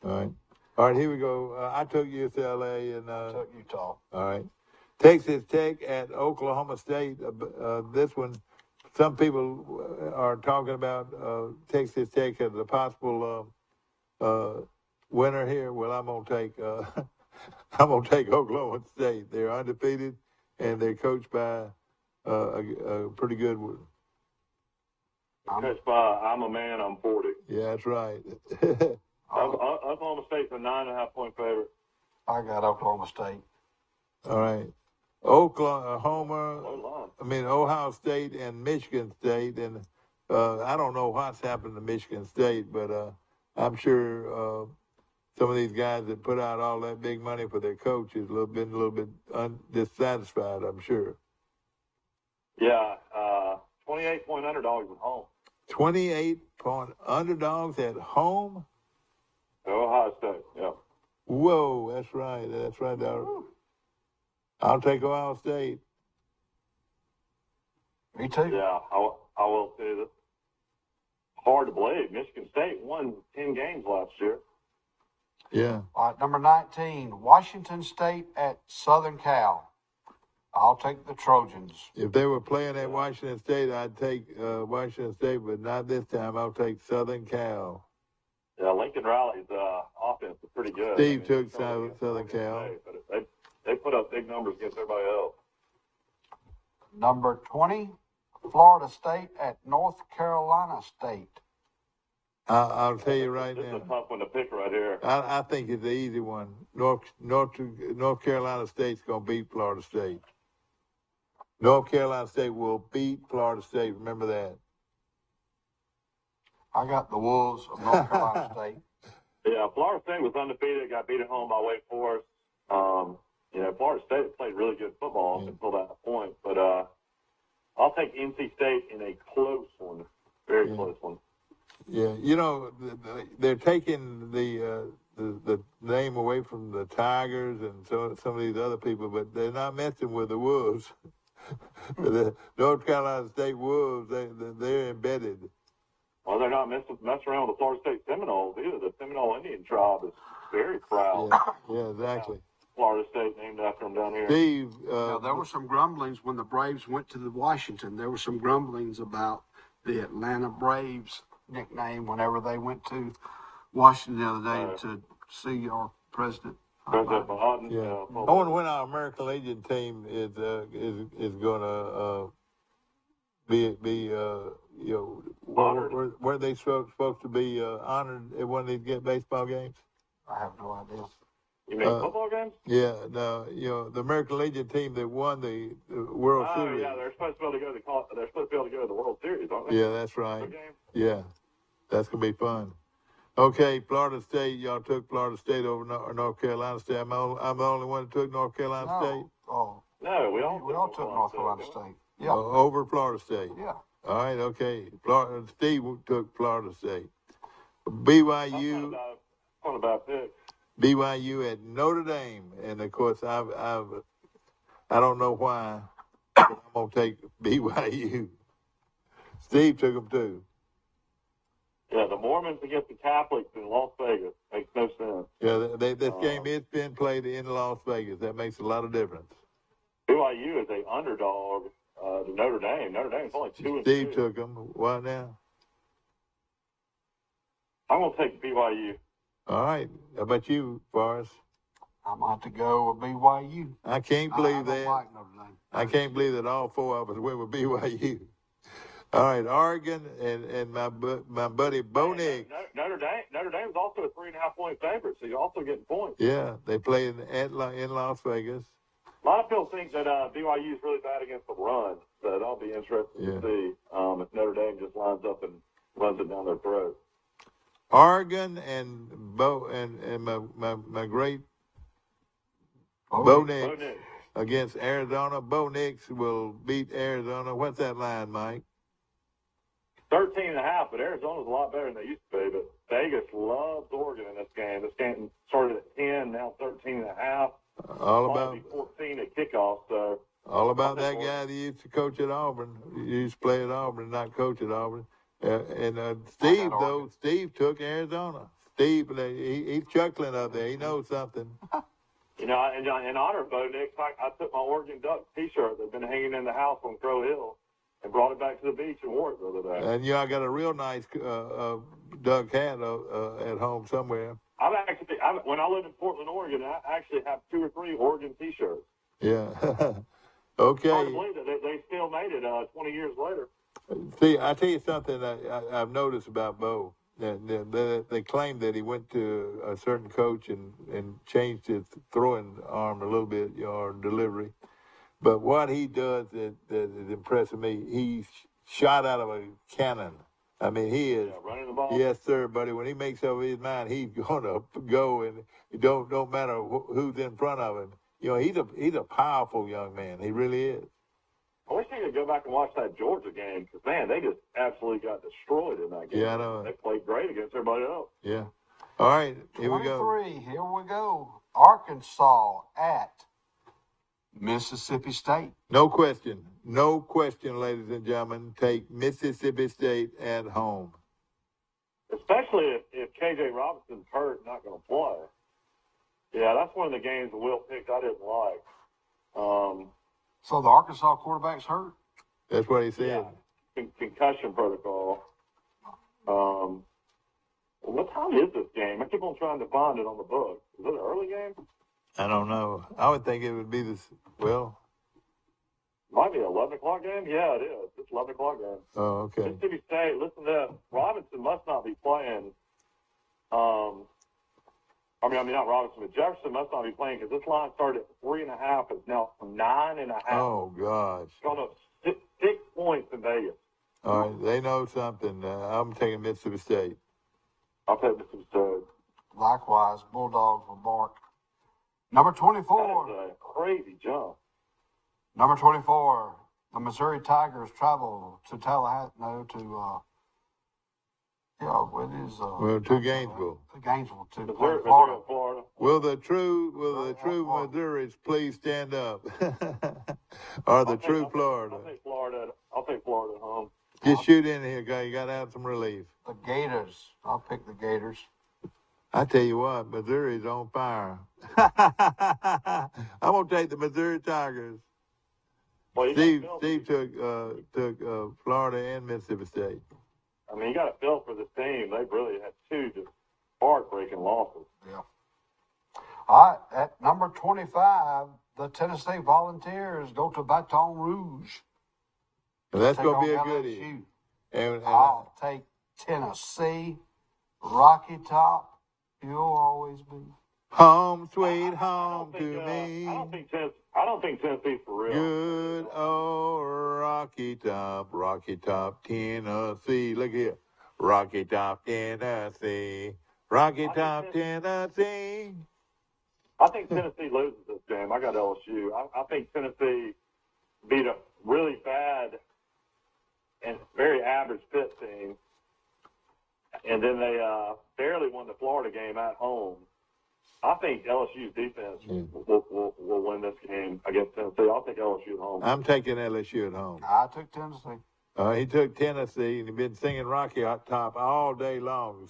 All right, here we go. I took UCLA and I took Utah. All right. Texas Tech at Oklahoma State. This one, some people are talking about Texas Tech as a possible winner here. Well, I'm going to take I'm going to take Oklahoma State. They're undefeated, and they're coached by a pretty good one. Coached by I'm a man, I'm 40. Yeah, that's right. Oklahoma State's a 9.5-point favorite. I got Oklahoma State. All right. Ohio State and Michigan State, and I don't know what's happened to Michigan State, but I'm sure some of these guys that put out all that big money for their coaches been a little bit dissatisfied, I'm sure. Yeah, 28-point underdogs at home. 28-point underdogs at home? Ohio State, yeah. Whoa, that's right. That's right. I'll take Ohio State. Me too. Yeah, I will say that. Hard to believe. Michigan State won 10 games last year. Yeah. All right, number 19, Washington State at Southern Cal. I'll take the Trojans. If they were playing at Washington State, I'd take Washington State, but not this time. I'll take Southern Cal. Yeah, Lincoln Riley's offense is pretty good. Steve took Southern Cal. But they put up big numbers against everybody else. Number 20, Florida State at North Carolina State. I'll tell you right This now. is a tough one to pick right here. I think it's the easy one. North Carolina State's going to beat Florida State. North Carolina State will beat Florida State. Remember that. I got the Wolves of North Carolina State. Yeah, Florida State was undefeated, got beat at home by Wake Forest. Florida State played really good football up until that point. But I'll take NC State in a close one, very close one. Yeah, they're taking the name away from the Tigers and some of these other people, but they're not messing with the Wolves. The North Carolina State Wolves, they're embedded. Well, they're not messing around with the Florida State Seminoles either. The Seminole Indian tribe is very proud. Yeah, exactly. Florida State named after them down here. Steve, now, there were some grumblings when the Braves went to Washington. There were some grumblings about the Atlanta Braves nickname whenever they went to Washington the other day to see our president. President Biden. Yeah. I wonder when our American Legion team is going to be where they supposed to be honored at one of these baseball games. I have no idea. You mean football games? Yeah, no, the American Legion team that won the World Series. Oh yeah, they're supposed to be able to go to the World Series, aren't they? Yeah, that's right. Yeah, that's gonna be fun. Okay, Florida State. Y'all took Florida State over North Carolina State. I'm the only one that took North Carolina State. Oh, no, we all took North Carolina State. Yeah, over Florida State. Yeah. All right, okay. Steve took Florida State. BYU. What about pick? BYU at Notre Dame, and of course I don't know why, but I'm gonna take BYU. Steve took them too. Yeah, the Mormons against the Catholics in Las Vegas makes no sense. Yeah, this game is being played in Las Vegas. That makes a lot of difference. BYU is a underdog to Notre Dame. Notre Dame's only 2-2. Steve took them. Why now? I'm gonna take BYU. All right. How about you, Forrest? I'm about to go with BYU. I can't believe that. Like Notre Dame. I can't believe that all four of us went with BYU. All right, Oregon and my buddy Bo Nix. Notre Dame's also a 3.5-point favorite, so you're also getting points. Yeah, they play in Las Vegas. A lot of people think that BYU is really bad against the run, so that'll be interesting to see if Notre Dame just lines up and runs it down their throat. Oregon and my great Bo Nix against Arizona. Bo Nix will beat Arizona. What's that line, Mike? 13.5, but Arizona's a lot better than they used to be. But Vegas loves Oregon in this game. This game started at 10, now 13.5. All about 14 at kickoff. So all about that guy that used to coach at Auburn. He used to play at Auburn, not coach at Auburn. Steve took Arizona. Steve, he's chuckling up there. He knows something. In honor of Bo Nix, I took my Oregon Ducks T-shirt that's been hanging in the house on Crow Hill and brought it back to the beach and wore it the other day. And I got a real nice duck hat at home somewhere. I when I lived in Portland, Oregon, I actually have 2 or 3 Oregon T-shirts. Yeah. Hard to Okay. believe that they still made it 20 years later. See, I tell you something I've noticed about Bo. They claim that he went to a certain coach and changed his throwing arm a little bit, or delivery. But what he does that is impressing me, he shot out of a cannon. I mean, he is. Yeah, running the ball. Yes, sir, buddy. When he makes up his mind, he's gonna go, and it don't matter who's in front of him. He's a powerful young man. He really is. I wish he could go back and watch that Georgia game because, man, they just absolutely got destroyed in that game. Yeah, I know. They played great against everybody else. Yeah. All right, here we go. 23, here we go. Arkansas at Mississippi State. No question, ladies and gentlemen. Take Mississippi State at home. Especially if K.J. Robinson's hurt, not going to play. Yeah, that's one of the games that Will picked I didn't like. So the Arkansas quarterback's hurt? That's what he said. Yeah, concussion protocol. What time is this game? I keep on trying to find it on the book. Is it an early game? I don't know. I would think it would be this. Well, might be an 11 o'clock game. Yeah, it is. It's 11 o'clock game. Oh, okay. Mississippi State. Listen to that. Robinson must not be playing. I mean, not Robinson, but Jefferson must not be playing because this line started at 3.5. It's now 9.5. Oh, gosh. It's gone up 6 points in Vegas. All right, they know something. I'm taking Mississippi State. I'll take Mississippi State. Likewise, Bulldogs will bark. Number 24. That is a crazy jump. Number 24. The Missouri Tigers travel to Tallahassee. No, to to Gainesville. Gainesville to Missouri, Florida. Florida. Will the true Missouris please stand up? Or the true Florida? I'll take Florida at home. Just shoot in here, guy. You got to have some relief. The Gators. I'll pick the Gators. I tell you what, Missouri's on fire. I'm gonna take the Missouri Tigers. Well, Steve took Florida and Mississippi State. I mean, you got to feel for this team. They really had 2 just heartbreaking losses. Yeah. All right, at number 25, the Tennessee Volunteers go to Baton Rouge. And that's going to be a LSU. goodie. And I'll take Tennessee. Rocky Top, you'll always be. Home, sweet home to me. I don't think Tennessee's for real. Good old Rocky Top, Tennessee. Look here. Rocky Top, Tennessee. Rocky Top, Tennessee. I think Tennessee loses this game. I got LSU. I think Tennessee beat a really bad and very average Pitt team. And then they barely won the Florida game at home. I think LSU's defense will win this game against Tennessee. I'll take LSU at home. I'm taking LSU at home. I took Tennessee. He took Tennessee, and he's been singing Rocky Top all day long.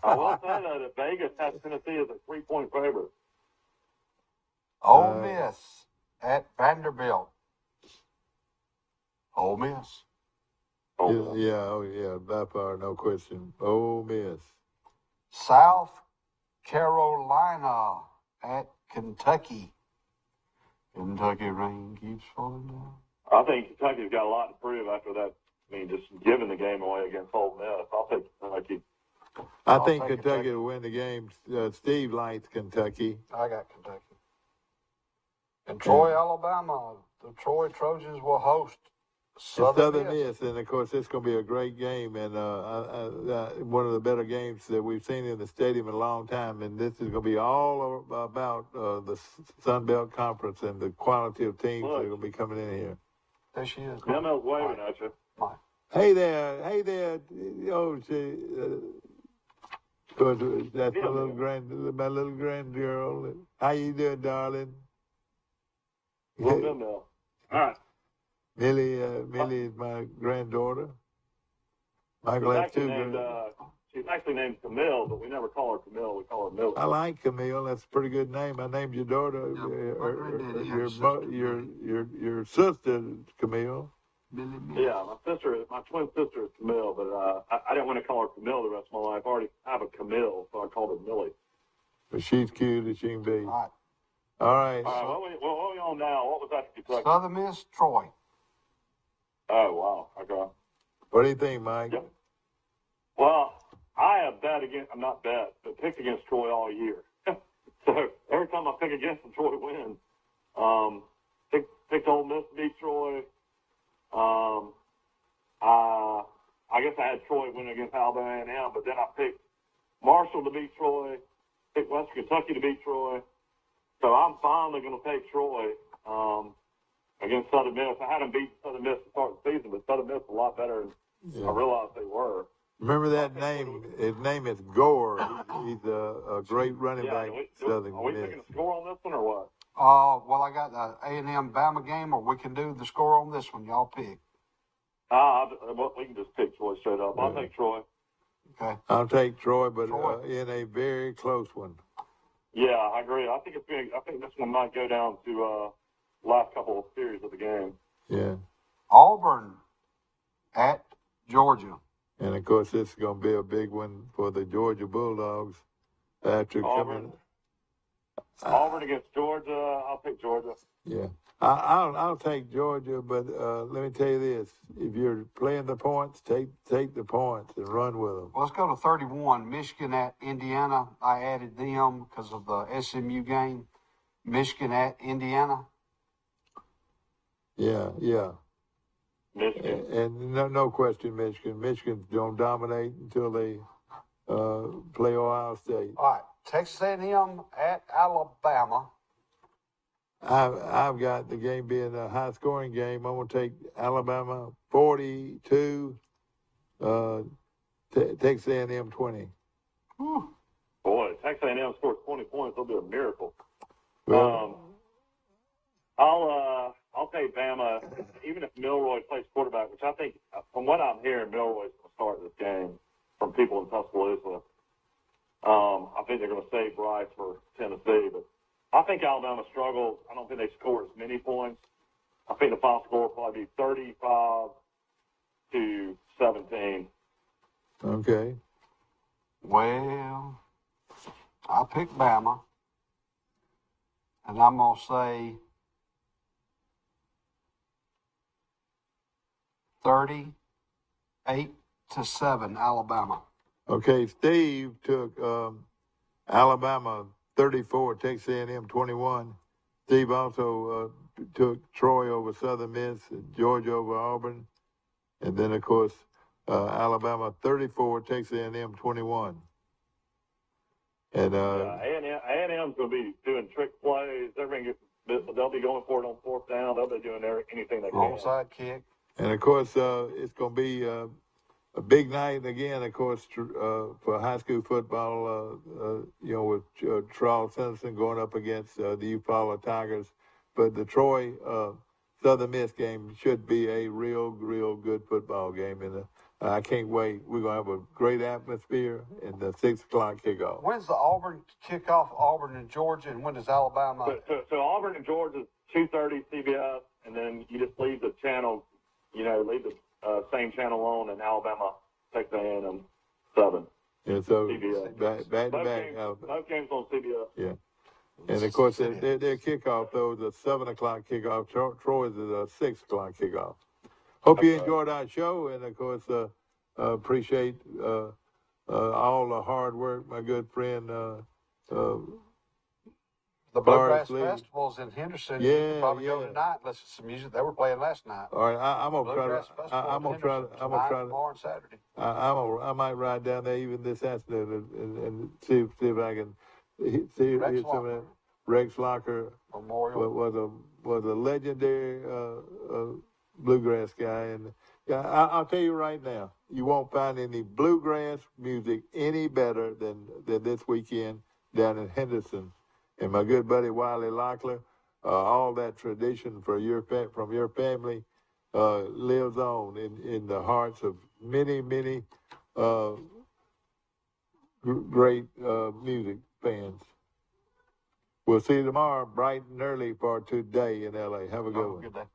I will say that Vegas has Tennessee as a 3-point favorite. Ole Miss at Vanderbilt. Ole Miss. Yeah, by far, no question. Ole Miss. South Carolina at Kentucky. Kentucky rain keeps falling down. I think Kentucky's got a lot to prove after that. I mean, just giving the game away against Ole Miss. I'll take Kentucky. I think Kentucky will win the game. Steve likes Kentucky. I got Kentucky. And Troy, Alabama. The Troy Trojans will host Southern Miss, and of course, it's going to be a great game, and one of the better games that we've seen in the stadium in a long time. And this is going to be all about the Sun Belt Conference and the quality of teams that are going to be coming in here. There she is. Emma's waving at you. Hey there. Oh, that's my little grand girl. How you doing, darling? All right. Millie is my granddaughter. Michael has 2 granddaughters. She's actually named Camille, but we never call her Camille. We call her Millie. I like Camille. That's a pretty good name. I named your daughter, your sister, Camille. Yeah, my twin sister is Camille, but I didn't want to call her Camille the rest of my life. I already have a Camille, so I called her Millie. But she's cute as she can be. All right. All right. All right, what are we on now? What was that? Kentucky? Southern Miss, Troy. Oh, wow. Okay. What do you think, Mike? Yep. Well, I have but picked against Troy all year. So every time I pick against them, Troy wins. Picked Ole Miss to beat Troy. I guess I had Troy win against Alabama A&M, but then I picked Marshall to beat Troy, picked Western Kentucky to beat Troy. So I'm finally going to take Troy against Southern Miss. I hadn't beat Southern Miss to start the season, but Southern Miss is a lot better than I realized they were. Remember that name? His name is Gore. He's a great running back. Are we picking a score on this one or what? Well, I got the A&M Bama game, or we can do the score on this one. Y'all pick. We can just pick Troy straight up. I'll take Troy. Okay. I'll take Troy, but in a very close one. Yeah, I agree. I think this one might go down to last couple of series of the game. Yeah. Auburn at Georgia. And of course, this is going to be a big one for the Georgia Bulldogs after coming. Auburn against Georgia. I'll pick Georgia. Yeah. I'll take Georgia, but let me tell you this: if you're playing the points, take the points and run with them. Well, let's go to 31. Michigan at Indiana. I added them because of the SMU game. Michigan at Indiana. Yeah. Michigan. And no question, Michigan. Michigan's going to dominate until they play Ohio State. All right. Texas A&M at Alabama. I've got the game being a high-scoring game. I'm going to take Alabama 42, Texas A&M 20. Whew. Boy, Texas A&M scores 20 points. It'll be a miracle. Well, I'll take Bama, even if Milroy plays quarterback, which I think, from what I'm hearing, Milroy's going to start this game from people in Tuscaloosa. I think they're going to save Bryce for Tennessee, but I think Alabama struggles. I don't think they score as many points. I think the final score will probably be 35-17. Okay. Well, I picked Bama, and I'm going to say 38-7 Alabama. Okay, Steve took Alabama 34, Texas A&M 21. Steve also took Troy over Southern Miss, Georgia over Auburn, and then of course Alabama 34, Texas A&M 21. And A&M's going to be doing trick plays. They'll be going for it on fourth down. They'll be doing anything they can. Onside kick. And of course it's going to be a big night again, of course, for high school football, with Charles Simpson going up against the Ucla Tigers. But the Troy Southern Miss game should be a real good football game. And I can't wait. We're going to have a great atmosphere in the 6 o'clock kickoff. When's the Auburn kickoff, Auburn and Georgia, and when does Alabama? So Auburn and Georgia is 2:30 CBS, and then you just leave the channel, leave the same channel on, and Alabama takes the A&M 7. And so CBS. back to back. Both games on CBS. Yeah. And of course, their kickoff, though, is a 7 o'clock kickoff. Troy's is a 6 o'clock kickoff. Hope you enjoyed our show, and of course, appreciate all the hard work, my good friend. The Bluegrass Festival's in Henderson. Yeah, you can probably go tonight. Listen to some music. They were playing last night. All right, I'm gonna try to. Tomorrow and Saturday. I might ride down there even this afternoon and see if I can see some of that. Rex Locker Memorial was a legendary bluegrass guy, and I'll tell you right now, you won't find any bluegrass music any better than this weekend down in Henderson. And my good buddy Wiley Locklear, all that tradition from your family lives on in the hearts of many great music fans. We'll see you tomorrow, bright and early for Today in LA. Have a good one. Good day.